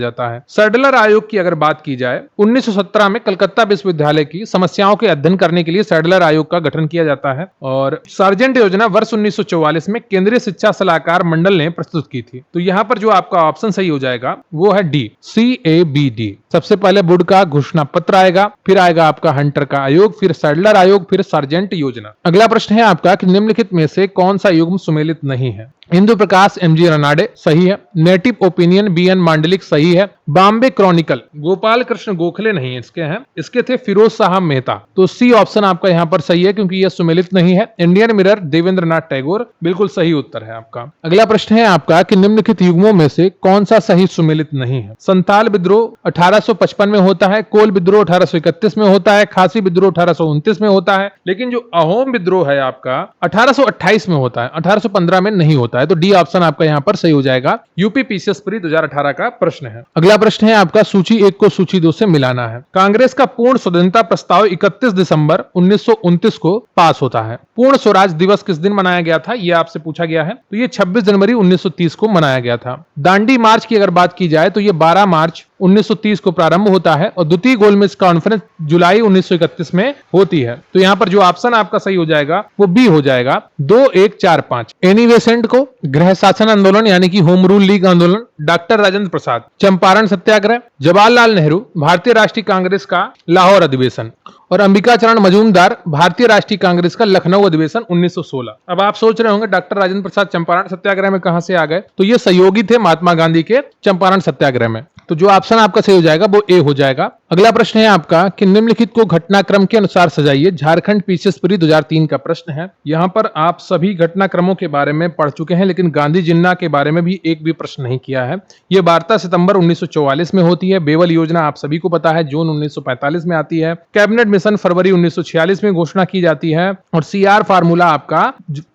जाता है। सैडलर आयोग की अगर बात की जाए, 1917 में कलकत्ता विश्वविद्यालय की समस्याओं के अध्ययन करने के लिए सैडलर आयोग का गठन किया जाता है। और सार्जेंट योजना वर्ष 1944 में केंद्रीय शिक्षा सलाहकार मंडल ने प्रस्तुत की थी। तो यहाँ पर जो आपका ऑप्शन सही हो जाएगा वो है डी, CABD। सबसे पहले वुड का घोषणा पत्र आएगा, फिर आएगा आपका हंटर का आयोग, फिर सैडलर आयोग, फिर सार्जेंट योजना। अगला प्रश्न है आपका कि निम्नलिखित में से कौन सा युग्म सुमेलित नहीं है? इंदु प्रकाश MG रनाडे सही है। नेटिव ओपिनियन BN मांडलिक सही है। बॉम्बे क्रॉनिकल गोपाल कृष्ण गोखले नहीं है, इसके हैं, इसके थे फिरोज शाह मेहता। तो सी ऑप्शन आपका यहाँ पर सही है क्योंकि यह सुमेलित नहीं है। इंडियन मिरर देवेंद्र नाथ टैगोर बिल्कुल सही उत्तर है आपका। अगला प्रश्न है आपका कि निम्नलिखित युग्मों में से कौन सा सही सुमेलित नहीं है? संताल विद्रोह 1855 में होता है, कोल विद्रोह 1831 में होता है, खासी विद्रोह 1829 में होता है, लेकिन जो अहोम विद्रोह है आपका 1828 में होता है, 1815 में नहीं होता है। तो डी ऑप्शन आपका यहाँ पर सही हो जाएगा। यूपीपीसीएस प्री 2018 का प्रश्न है। अगला प्रश्न है आपका सूची 1 को सूची 2 से मिलाना है। कांग्रेस का पूर्ण स्वतंत्रता प्रस्ताव 31 दिसंबर 1929 को पास होता है। पूर्ण स्वराज दिवस किस दिन मनाया गया था, यह आपसे पूछा गया है। तो ये 26 जनवरी 1930 को मनाया गया था। दांडी मार्च की अगर बात की जाए तो ये 12 मार्च 1930 को प्रारंभ होता है और द्वितीय गोलमेज कॉन्फ्रेंस जुलाई 1931 में होती है। तो यहाँ पर जो ऑप्शन आपका सही हो जाएगा वो बी हो जाएगा। 2-1-4-5। एनी बेसेंट को गृह शासन आंदोलन यानी कि होम रूल लीग आंदोलन, डॉक्टर राजेंद्र प्रसाद चंपारण सत्याग्रह, जवाहरलाल नेहरू भारतीय राष्ट्रीय कांग्रेस का लाहौर अधिवेशन और अंबिकाचरण मजूमदार भारतीय राष्ट्रीय कांग्रेस का लखनऊ अधिवेशन 1916। अब आप सोच रहे होंगे डॉक्टर राजेंद्र प्रसाद चंपारण सत्याग्रह में कहां से आ गए? तो ये सहयोगी थे महात्मा गांधी के चंपारण सत्याग्रह में। तो जो ऑप्शन आपका सही हो जाएगा वो ए हो जाएगा। अगला प्रश्न है आपका कि निम्नलिखित को घटनाक्रम के अनुसार सजाइए। झारखंड पीसीएस प्री 2003 का प्रश्न है। यहाँ पर आप सभी घटनाक्रमों के बारे में पढ़ चुके हैं, लेकिन गांधी जिन्ना के बारे में भी एक भी प्रश्न नहीं किया है। ये वार्ता सितंबर 1944 में होती है। बेवल योजना आप सभी को पता है जून 1945 में आती है। कैबिनेट मिशन फरवरी 1946 में घोषणा की जाती है और CR फार्मूला आपका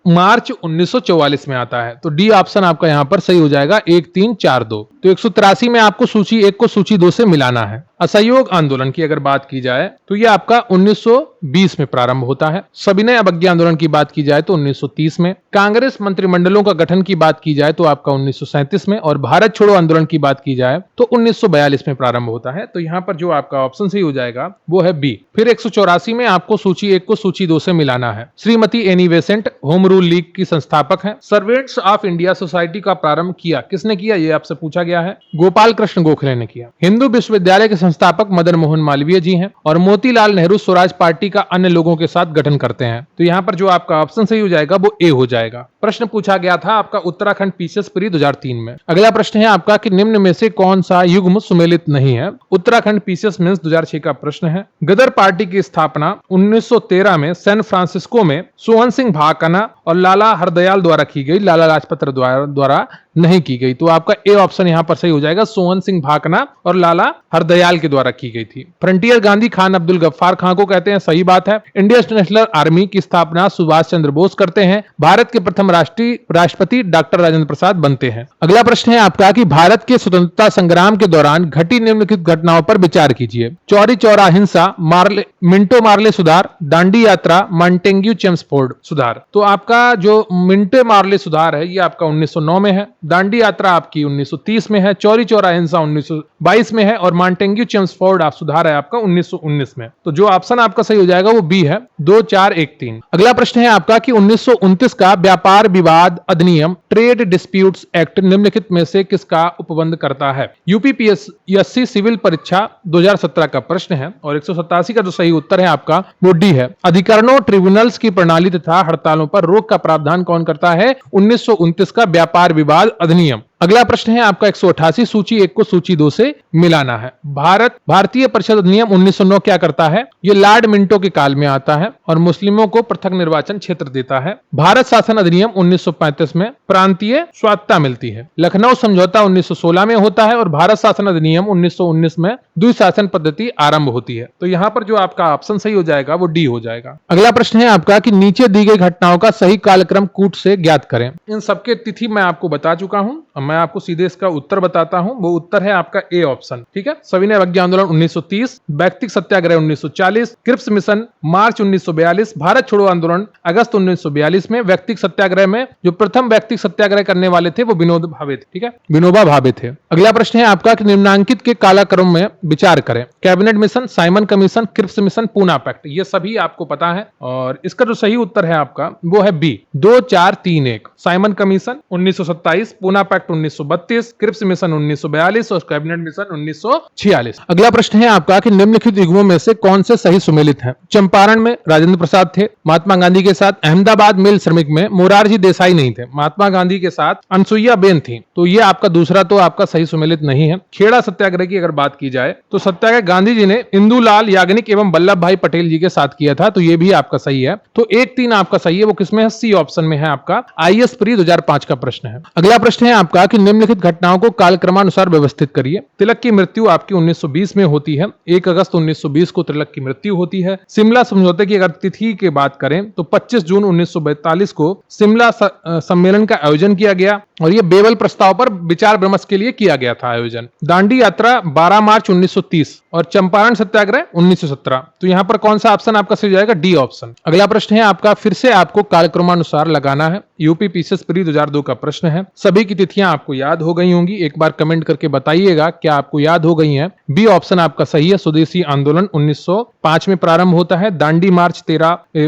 मार्च 1944 में आता है। तो डी ऑप्शन आपका यहाँ पर सही हो जाएगा। 1-3-4-2। तो 183 में आपको सूची 1 को सूची 2 से मिलाना है। असहयोग आंदोलन की अगर बात की जाए तो यह आपका 1920 में प्रारंभ होता है। सविनय अवज्ञा आंदोलन की बात की जाए तो 1930 में। कांग्रेस मंत्रिमंडलों का गठन की बात की जाए तो आपका 1937 में। और भारत छोड़ो आंदोलन की बात की जाए तो 1942 में प्रारंभ होता है। तो यहाँ पर जो आपका ऑप्शन सही हो जाएगा वो है बी। फिर 184 में आपको सूची 1 को सूची 2 से मिलाना है। Shrimati Annie Besant home rule league की संस्थापक है। सर्वेंट्स ऑफ इंडिया सोसाइटी का प्रारंभ किया किसने किया, ये आपसे पूछा गया है। गोपाल कृष्ण गोखले ने किया। हिंदू विश्वविद्यालय के संस्थापक मदन मोहन मालवीय जी हैं और मोतीलाल नेहरू स्वराज पार्टी का अन्य लोगों के साथ गठन करते हैं। तो यहाँ पर जो आपका ऑप्शन सही हो जाएगा वो ए हो जाएगा। प्रश्न पूछा गया था आपका उत्तराखंड पीसीएस प्री 2003 में। अगला प्रश्न है आपका कि निम्न में से कौन सा युग्म सुमेलित नहीं है? उत्तराखंड पीसीएस मेंस 2006 का प्रश्न है। गदर पार्टी की स्थापना 1913 में सैन फ्रांसिस्को में सोहन सिंह भाकना और लाला हरदयाल द्वारा की गई, लाला लाजपत राय द्वारा नहीं की गई। तो आपका ए ऑप्शन यहां पर सही हो जाएगा। सोहन सिंह भाकना और लाला हरदयाल के द्वारा की गई थी। फ्रंटियर गांधी खान अब्दुल गफ्फार खां को कहते हैं, सही बात है। इंडियन नेशनल आर्मी की स्थापना सुभाष चंद्र बोस करते हैं। भारत के प्रथम राष्ट्रपति डॉक्टर राजेंद्र प्रसाद बनते हैं। अगला प्रश्न है आपका कि भारत के स्वतंत्रता संग्राम के दौरान घटी निम्नलिखित घटनाओं पर विचार कीजिए। चौरी चौरा हिंसा, मिंटो मार्ले सुधार, दांडी यात्रा, मॉन्टेग्यू चेम्सफोर्ड सुधार। तो आपका जो मिंटो मार्ले सुधार है ये आपका 1909 में है, दांडी यात्रा आपकी 1930 में है, चौरी चौरा हिंसा 1922 में है और मॉन्टेग्यू चेम्सफोर्ड आप सुधार है आपका 1919 में। तो जो ऑप्शन आपका सही हो जाएगा वो बी है, 2 4 1 3। अगला प्रश्न है आपका कि 1929 का व्यापार विवाद अधिनियम ट्रेड डिस्प्यूट्स एक्ट निम्नलिखित में से किसका उपबंध करता है? यूपीपीएससी सिविल परीक्षा 2017 का प्रश्न है और 187 का जो सही उत्तर है आपका वो डी है। अधिकरणों, ट्रिब्यूनल्स की प्रणाली तथा हड़तालों पर रोक का प्रावधान कौन करता है? 1929 का व्यापार विवाद अधिनियम। अगला प्रश्न है आपका 188 सूची 1 को सूची 2 से मिलाना है। भारतीय परिषद अधिनियम 1909 क्या करता है? ये लॉर्ड मिंटो के काल में आता है और मुस्लिमों को पृथक निर्वाचन क्षेत्र देता है। भारत शासन अधिनियम 1935 में प्रांतीय स्वायत्तता मिलती है। लखनऊ समझौता 1916 में होता है और भारत शासन अधिनियम 1919 में द्विशासन पद्धति आरंभ होती है। तो यहाँ पर जो आपका ऑप्शन सही हो जाएगा वो डी हो जाएगा। अगला प्रश्न है आपका कि नीचे दी गई घटनाओं का सही कालक्रम कूट से ज्ञात करें। इन सबके तिथि मैं आपको बता चुका हूं, मैं आपको सीधे इसका उत्तर बताता हूं। वो उत्तर है आपका ए ऑप्शन, ठीक है। सविनय अवज्ञा आंदोलन 1930, व्यक्तिक सत्याग्रह 1940, क्रिप्स मिशन मार्च 1942, भारत छोड़ो आंदोलन अगस्त 1942 में। व्यक्तिक सत्याग्रह में जो प्रथम व्यक्तिक सत्याग्रह करने वाले थे वो विनोद भावे थे, ठीक है, विनोबा भावे थे। अगला प्रश्न है आपका कि निम्नांकित के कालक्रम में विचार करें। Cabinet mission, Simon Commission, Cripps mission, Poona pact, ये सभी आपको पता है और इसका जो सही उत्तर है आपका वो है B, 2 4 3 1। Simon Commission 1927, Poona pact 1932, Cripps mission 1942 और कैबिनेट मिशन 1946। अगला प्रश्न है आपका कि निम्नलिखित युग्मों में से कौन से सही सुमेलित हैं? चंपारण में राजेंद्र प्रसाद थे महात्मा गांधी के साथ। अहमदाबाद मिल श्रमिक में मोरारजी देसाई नहीं थे, महात्मा गांधी के साथ अनसुईया बेन थी। तो ये आपका दूसरा तो आपका सही सुमेलित नहीं है। खेड़ा सत्याग्रह की अगर बात की जाए तो सत्याग्रह गांधी जी ने इंदुलाल याग्निक एवं वल्लभ भाई पटेल जी के साथ किया था, तो ये भी आपका सही है। तो 1 3 आपका सही है, वो किसमें है? सी ऑप्शन में है आपका। आईएएस प्री 2005 का प्रश्न है। अगला प्रश्न है आपका कि निम्नलिखित घटनाओं को कालक्रमानुसार व्यवस्थित करिए। तिलक की मृत्यु आपकी 1920 में होती है, 1 अगस्त 1920 को तिलक की मृत्यु होती है। शिमला समझौते की अगर तिथि की बात करें तो 25 जून 1942 को शिमला सम्मेलन का आयोजन किया गया और यह बेवल प्रस्ताव पर विचार विमर्श के लिए किया गया था आयोजन। दांडी यात्रा 12 मार्च 1930 और चंपारण सत्याग्रह 1917। तो यहाँ पर कौन सा ऑप्शन आपका सही हो जाएगा? D option. अगला प्रश्न है आपका, फिर से आपको कालक्रमानुसार लगाना है। यूपीपीसीएस प्री 2002 का प्रश्न है। सभी की तिथियां आपको याद हो गई होंगी, एक बार कमेंट करके बताइएगा क्या आपको याद हो गई हैं। बी ऑप्शन आपका सही है। स्वदेशी आंदोलन 1905 में प्रारंभ होता है। दांडी मार्च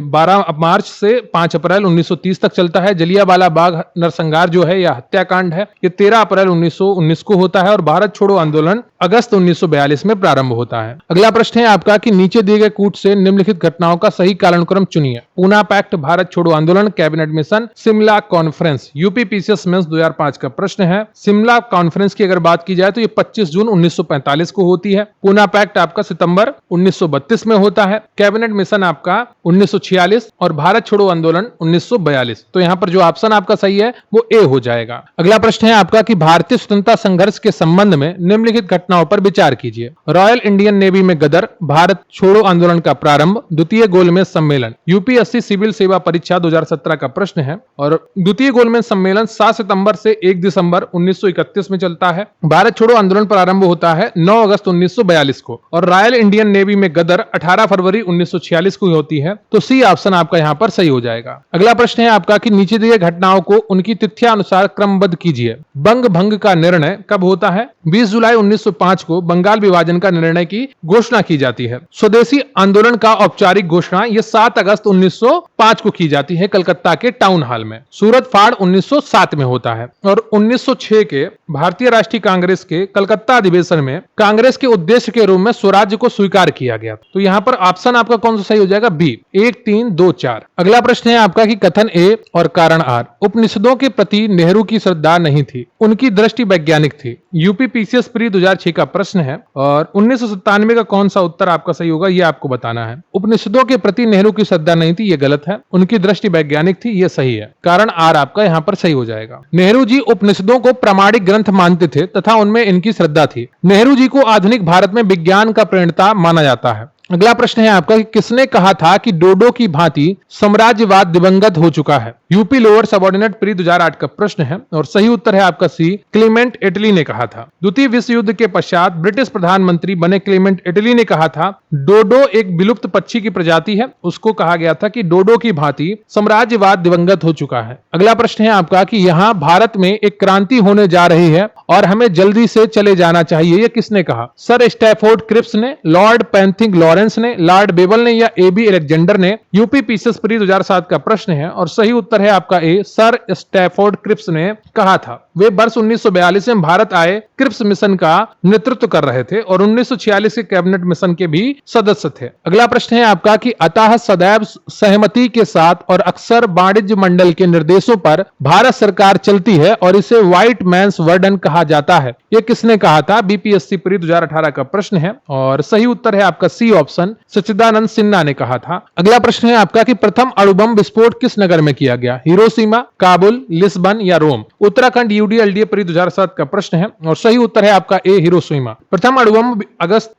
12 मार्च से 5 अप्रैल 1930 तक चलता है। जलियांवाला बाग नरसंहार जो है या हत्याकांड है ये 13 अप्रैल 1919 को होता है और भारत छोड़ो आंदोलन अगस्त 1942 में प्रारंभ होता है। अगला प्रश्न है आपका कि नीचे दिए गए कूट से निम्नलिखित घटनाओं का सही कालानुक्रम चुनिए। पूना पैक्ट, भारत छोड़ो आंदोलन, cabinet mission, Shimla conference. UPPCS mains 2005 का प्रश्न है। शिमला कॉन्फ्रेंस की अगर बात की जाए तो ये 25 जून 1945 को होती है। पूना पैक्ट आपका सितंबर 1932 में होता है। कैबिनेट मिशन आपका 1946 और भारत छोड़ो आंदोलन 1942। तो यहाँ पर जो ऑप्शन आपका सही है वो ए हो जाएगा। अगला प्रश्न है आपका कि भारतीय स्वतंत्रता संघर्ष के संबंध में निम्नलिखित घटनाओं पर विचार कीजिए। रॉयल इंडियन नेवी में गदर, भारत छोड़ो आंदोलन का प्रारंभ, द्वितीय गोलमेज सम्मेलन। यूपीएससी सिविल सेवा परीक्षा 2017 का प्रश्न है और द्वितीय गोलमेज सम्मेलन 7 सितंबर से 1 दिसंबर 1931 में चलता है। भारत छोड़ो आंदोलन प्रारंभ होता है 9 अगस्त 1942 को और रॉयल इंडियन नेवी में गदर 18 फरवरी 1946 को होती है। तो सी ऑप्शन आपका यहाँ पर सही हो जाएगा। अगला प्रश्न है आपका कि नीचे दिए घटनाओं को उनकी तिथ्यानुसार क्रमबद्ध कीजिए। बंग भंग का निर्णय कब होता है? 20 जुलाई 1905 को बंगाल विभाजन का निर्णय की घोषणा की जाती है। स्वदेशी आंदोलन का औपचारिक घोषणा ये 7 अगस्त 1905 को की जाती है कलकत्ता के टाउन हॉल में। सूरत फाड़ 1907 में होता है और 1906 के भारतीय राष्ट्रीय कांग्रेस के कलकत्ता अधिवेशन में कांग्रेस के उद्देश्य के रूप में स्वराज्य को स्वीकार किया गया। तो यहाँ पर ऑप्शन आपका कौन सा सही हो जाएगा? बी, 1 3 2 4। अगला प्रश्न है आपका कि कथन ए और कारण आर। उपनिषदों के प्रति नेहरू की श्रद्धा नहीं थी, उनकी दृष्टि वैज्ञानिक थी। यूपीपीसीएस प्री 2006 का प्रश्न है और 1997 का कौन सा उत्तर आपका सही होगा ये आपको बताना है। उपनिषदों के प्रति नेहरू की श्रद्धा नहीं थी, ये गलत है। उनकी दृष्टि वैज्ञानिक थी, ये सही है। कारण आर आपका यहाँ पर सही हो जाएगा। नेहरू जी उपनिषदों को प्रामाणिक ग्रंथ मानते थे तथा उनमें इनकी श्रद्धा थी। नेहरू जी को आधुनिक भारत में विज्ञान का प्रणेता माना जाता है। अगला प्रश्न है आपका कि किसने कहा था कि डोडो की भांति साम्राज्यवाद दिवंगत हो चुका है? यूपी लोअर सबऑर्डिनेट प्री 2008 का प्रश्न है और सही उत्तर है आपका सी, क्लेमेंट इटली ने कहा था। द्वितीय विश्व युद्ध के पश्चात ब्रिटिश प्रधानमंत्री बने क्लेमेंट इटली ने कहा था डोडो एक विलुप्त पक्षी की प्रजाति है। उसको कहा गया था कि डोडो की भांति साम्राज्यवाद दिवंगत हो चुका है। अगला प्रश्न है आपका कि यहाँ भारत में एक क्रांति होने जा रही है और हमें जल्दी से चले जाना चाहिए, यह किसने कहा? सर स्टैफोर्ड क्रिप्स ने, लॉर्ड पैंथिंग लॉरेंस ने, लॉर्ड बेबल ने या एबी अलेक्जेंडर ने? यूपी पीसीएस प्री 2007 का प्रश्न है और सही उत्तर है आपका ए, सर स्टैफोर्ड क्रिप्स ने कहा था। वे वर्ष 1942 में भारत आए क्रिप्स मिशन का नेतृत्व कर रहे थे और 1946 के कैबिनेट मिशन के भी सदस्य थे। अगला प्रश्न है आपका कि अतः सदैव सहमति के साथ और अक्सर वाणिज्य मंडल के निर्देशों पर भारत सरकार चलती है और इसे व्हाइट मैन्स वर्डन कहा जाता है, यह किसने कहा था? बीपीएससी प्री 2018 का प्रश्न है और सही उत्तर है आपका सी ऑप्शन, सच्चिदानंद सिन्हा ने कहा था। अगला प्रश्न है आपका कि प्रथम अणु बम विस्फोट किस नगर में किया गया? हिरोशिमा, काबुल, लिस्बन या रोम? उत्तराखंड यूडीएलडीए प्री 2007 का प्रश्न है और सही उत्तर है आपका ए, हिरोशिमा। प्रथम अणु बम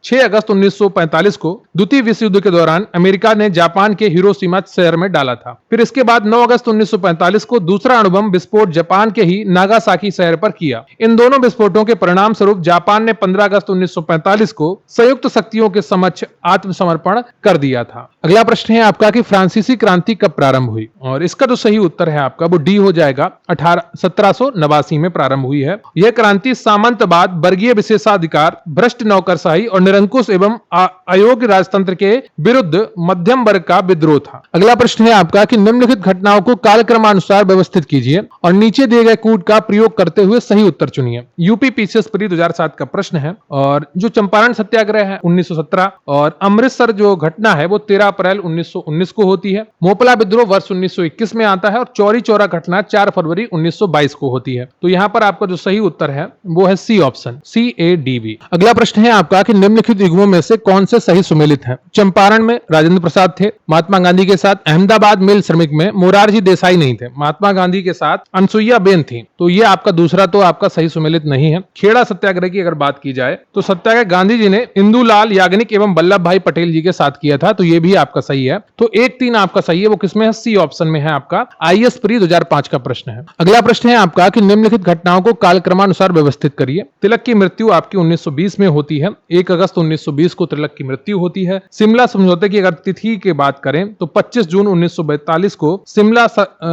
6 अगस्त 1945 को द्वितीय विश्व युद्ध के दौरान अमेरिका ने जापान के हिरोशिमा शहर में डाला था। फिर इसके बाद 9 अगस्त 1945 को दूसरा अणु बम विस्फोट जापान के ही नागासाकी शहर पर किया। इन दोनों विस्फोटों के परिणाम स्वरूप जापान ने 15 अगस्त 1945 को संयुक्त शक्तियों के समक्ष आत्मसमर्पण कर दिया था। अगला प्रश्न है आपका कि फ्रांसीसी क्रांति कब प्रारंभ हुई? और इसका जो सही उत्तर है आपका वो डी हो जाएगा, 1789 में प्रारंभ हुई है। यह क्रांति सामंतवाद, वर्गीय विशेषाधिकार, भ्रष्ट नौकरशाही और निरंकुश एवं अयोग्य राजतंत्र के विरुद्ध मध्यम वर्ग का विद्रोह था। अगला प्रश्न है आपका कि निम्नलिखित घटनाओं को कालक्रमानुसार व्यवस्थित कीजिए और नीचे दिए गए कूट का प्रयोग करते हुए सही उत्तर चुनिए। यूपी पीसीएस प्री 2007 का प्रश्न है और जो चंपारण सत्याग्रह है 1917 और अमृतसर जो घटना है वो 13 अप्रैल 1919 को होती है। मोपला विद्रोह वर्ष 1921 में आता है और चौरी चौरा घटना 4 फरवरी 1922 को होती है। तो यहाँ पर आपका जो सही उत्तर है वो है सी ऑप्शन, CADV। अगला प्रश्न है आपका कि निम्नलिखित युग्मों में से कौन से सही सुमेलित है? चंपारण में राजेंद्र प्रसाद थे महात्मा गांधी के साथ। अहमदाबाद मिल श्रमिक में मोरारजी देसाई नहीं थे, महात्मा गांधी के साथ अनसुईया बेन थी। तो ये आपका दूसरा तो आपका सही सुमेलित नहीं है। खेड़ा सत्याग्रह की अगर बात की जाए तो सत्याग्रह गांधी जी ने इंदुलाल याग्निक एवं वल्लभ भाई पटेल जी के साथ किया था, तो ये भी आपका सही है। तो 1-3 आपका सही है, वो किसमें है? सी ऑप्शन में है आपका। IAS प्री 2005 का प्रश्न है। अगला प्रश्न है आपका कि निम्नलिखित घटनाओं को कालक्रमानुसार व्यवस्थित करिए। तिलक की मृत्यु आपकी 1920 में होती है। 1 अगस्त 1920 को तिलक की मृत्यु होती है। शिमला समझौते की अगर तिथि की बात करें तो 25 जून 1942 को शिमला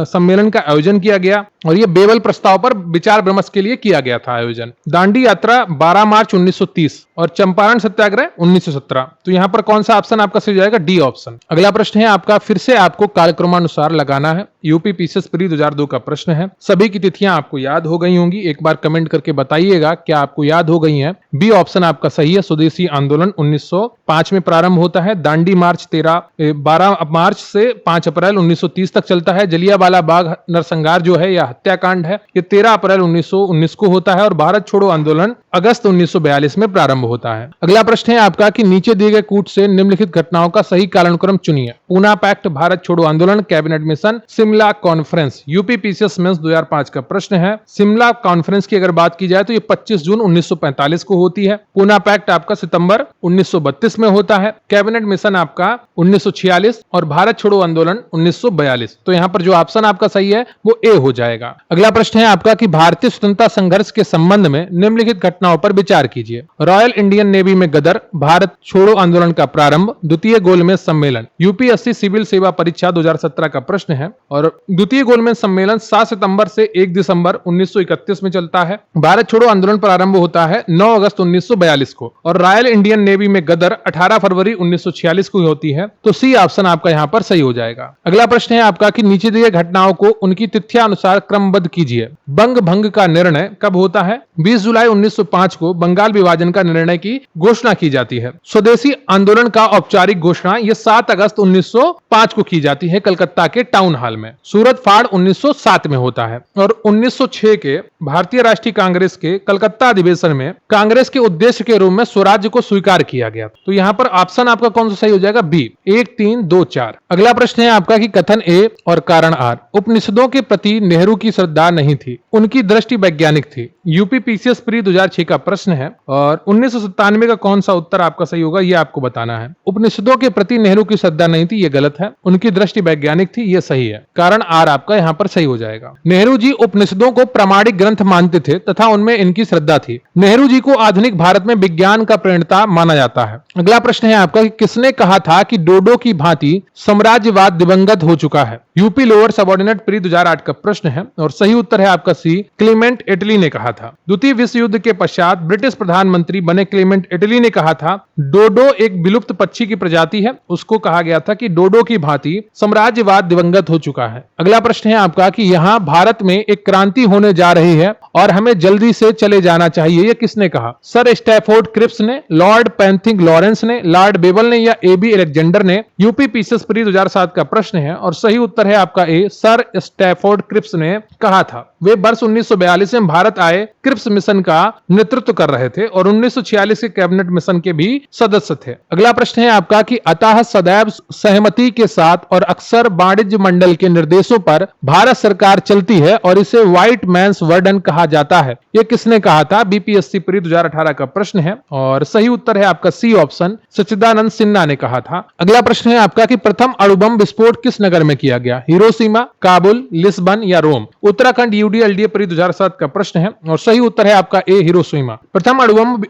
सम्मेलन का आयोजन किया गया और यह बेवल प्रस्ताव पर विचार विमर्श के लिए किया गया था आयोजन। दांडी यात्रा 12 मार्च 1930 और चंपारण सत्याग्रह 1917। तो यहाँ पर कौन सा ऑप्शन आपका सही जाएगा? D option. अगला प्रश्न है आपका, फिर से आपको कालक्रमानुसार लगाना है। यूपी पीसीएस प्री 2002 का प्रश्न है। सभी की तिथियां आपको याद हो गई होंगी, एक बार कमेंट करके बताइएगा क्या आपको याद हो गई हैं। बी ऑप्शन आपका सही है, स्वदेशी आंदोलन 1905 में प्रारंभ होता है। दांडी मार्च 12 मार्च से 5 अप्रैल 1930 तक चलता है। जलियांवाला बाग नरसंहार जो है या हत्याकांड है ये 13 अप्रैल 1919 को होता है और भारत छोड़ो आंदोलन अगस्त 1942 में प्रारंभ होता है। अगला प्रश्न है आपका कि नीचे दिए गए कूट से निम्नलिखित घटनाओं का सही कालानुक्रम चुनिए। पूना पैक्ट, भारत छोड़ो आंदोलन, cabinet mission, Shimla conference. UP PCS mains 2005 का प्रश्न है। शिमला कॉन्फ्रेंस की अगर बात की जाए तो ये 25 जून 1945 को होती है। पूना पैक्ट आपका सितंबर 1932 में होता है। कैबिनेट मिशन आपका 1946 और भारत छोड़ो आंदोलन 1942। तो यहाँ पर जो ऑप्शन आपका सही है वो ए हो जाएगा। अगला प्रश्न है आपका कि भारतीय स्वतंत्रता संघर्ष के संबंध में निम्नलिखित घटनाओं पर विचार कीजिए। रॉयल इंडियन नेवी में गदर, भारत छोड़ो आंदोलन का प्रारंभ, द्वितीय गोलमेज सम्मेलन। यूपीएससी सिविल सेवा परीक्षा 2017 का प्रश्न है और द्वितीय गोलमेज सम्मेलन 7 सितंबर से 1 दिसंबर 1931 में चलता है। भारत छोड़ो आंदोलन प्रारंभ होता है 9 अगस्त 1942 को और रॉयल इंडियन नेवी में गदर 18 फरवरी 1946 को होती है। तो सी ऑप्शन आपका यहाँ पर सही हो जाएगा। अगला प्रश्न है आपका कि नीचे दिए घटनाओं को उनकी तिथ्यानुसार क्रमबद्ध कीजिए। बंग भंग का निर्णय कब होता है? 20 जुलाई 1905 को बंगाल विभाजन का निर्णय की घोषणा की जाती है। स्वदेशी आंदोलन का औपचारिक घोषणा यह 7 अगस्त 1905 को की जाती है कलकत्ता के टाउन हॉल में। सूरत फाड़ 1907 में होता है और 1906 के भारतीय राष्ट्रीय कांग्रेस के कलकत्ता अधिवेशन में कांग्रेस के उद्देश्य के रूप में स्वराज्य को स्वीकार किया गया। तो यहाँ पर ऑप्शन आपका कौन सा सही हो जाएगा? बी, 1, 3, 2, 4। अगला प्रश्न है आपका कि कथन ए और कारण आर। उपनिषदों के प्रति नेहरू की श्रद्धा नहीं थी, उनकी दृष्टि वैज्ञानिक थी। यूपी पीसीएस प्री 2006 ज्योग्राफी का प्रश्न है और 1997 का कौन सा उत्तर आपका सही होगा ये आपको बताना है। उपनिषदों के प्रति नेहरू की श्रद्धा नहीं थी, ये गलत है। उनकी दृष्टि वैज्ञानिक थी, ये सही है। कारण आर आपका यहाँ पर सही हो जाएगा। नेहरू जी उपनिषदों को प्रामाणिक ग्रंथ मानते थे तथा उनमें इनकी श्रद्धा थी। नेहरू जी को आधुनिक भारत में विज्ञान का प्रणेता माना जाता है। अगला प्रश्न है आपका कि किसने कहा था कि डोडो की भांति साम्राज्यवाद दिवंगत हो चुका है। यूपी लोअर सबऑर्डिनेट प्री 2008 का प्रश्न है और सही उत्तर है आपका सी, क्लेमेंट इटली ने कहा था। द्वितीय विश्व युद्ध के पश्चात ब्रिटिश प्रधानमंत्री बने क्लेमेंट इटली ने कहा था डोडो एक विलुप्त पक्षी की प्रजाति है। उसको कहा गया था कि डोडो की भांति साम्राज्यवाद दिवंगत हो चुका है। अगला प्रश्न है आपका कि यहाँ भारत में एक क्रांति होने जा रही है और हमें जल्दी से चले जाना चाहिए, ये किसने कहा। सर स्टैफोर्ड क्रिप्स ने, लॉर्ड पैंथिंग लॉरेंस ने, लॉर्ड बेबल ने या एबी अलेक्जेंडर ने। यूपी पीसीएस प्री 2007 का प्रश्न है और सही उत्तर है आपका ए, सर स्टैफोर्ड क्रिप्स ने कहा था। वे वर्ष 1942 में भारत आए क्रिप्स मिशन का नेतृत्व कर रहे थे और 1946 के कैबिनेट मिशन के भी सदस्य थे। अगला प्रश्न है आपका कि अतः सदैव सहमति के साथ और अक्सर वाणिज्य मंडल के निर्देशों पर भारत सरकार चलती है और इसे व्हाइट मैंस वर्डन कहा जाता है, ये किसने कहा था। बीपीएससी प्री 2018 का प्रश्न है और सही उत्तर है आपका सी ऑप्शन, सच्चिदानंद सिन्हा ने कहा था। अगला प्रश्न है आपका कि प्रथम अणुबम विस्फोट किस नगर में किया गया। हिरोशिमा, काबुल, लिस्बन या रोम। उत्तराखंड यूडीएलडीए प्री 2007 का प्रश्न है और सही उत्तर है आपका ए, हिरोशिमा। प्रथम अणुबम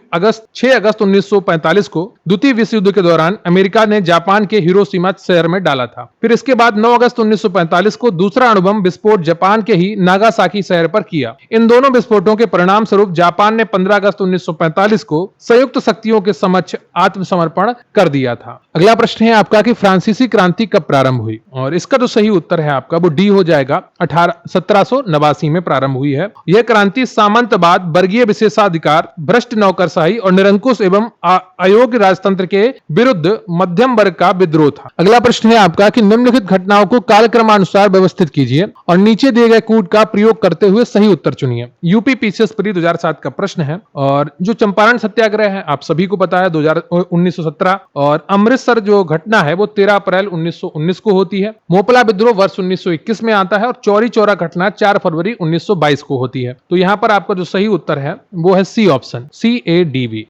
6 अगस्त 1945 को द्वितीय विश्व युद्ध के दौरान अमेरिका ने जापान के हिरोशिमा शहर में डाला था। फिर इसके बाद 9 अगस्त 1945 को दूसरा अणुबम विस्फोट जापान के ही नागासाकी शहर पर किया। इन दोनों विस्फोटों के परिणाम स्वरूप जापान ने 15 अगस्त 1945 को संयुक्त शक्तियों के समक्ष आत्मसमर्पण कर दिया था। अगला प्रश्न है आपका कि फ्रांसीसी क्रांति कब प्रारंभ हुई और इसका जो सही उत्तर है आपका वो डी हो जाएगा। 1789 में प्रारंभ हुई है। यह क्रांति सामंतवाद, वर्गीय विशेषाधिकार, भ्रष्ट नौकरशाही और निरंकुश एवं अयोग्य राजतंत्र के विरुद्ध मध्यम वर्ग का विद्रोह था। अगला प्रश्न है आपका कि निम्नलिखित घटनाओं को कालक्रमानुसार व्यवस्थित कीजिए और नीचे दिए गए कूट का प्रयोग करते हुए सही उत्तर चुनिए। यूपी पीसीएस प्री 2007 का प्रश्न है और जो चंपारण सत्याग्रह है आप सभी को पता है 1917 और अमृतसर जो घटना है वो 13 अप्रैल 1919 को होती है। मोपला विद्रोह वर्ष 1921 में आता है और चौरी चौरा घटना 4 फरवरी 1922 को होती है। तो यहाँ पर आपका जो सही उत्तर है वो है सी ऑप्शन, CADV।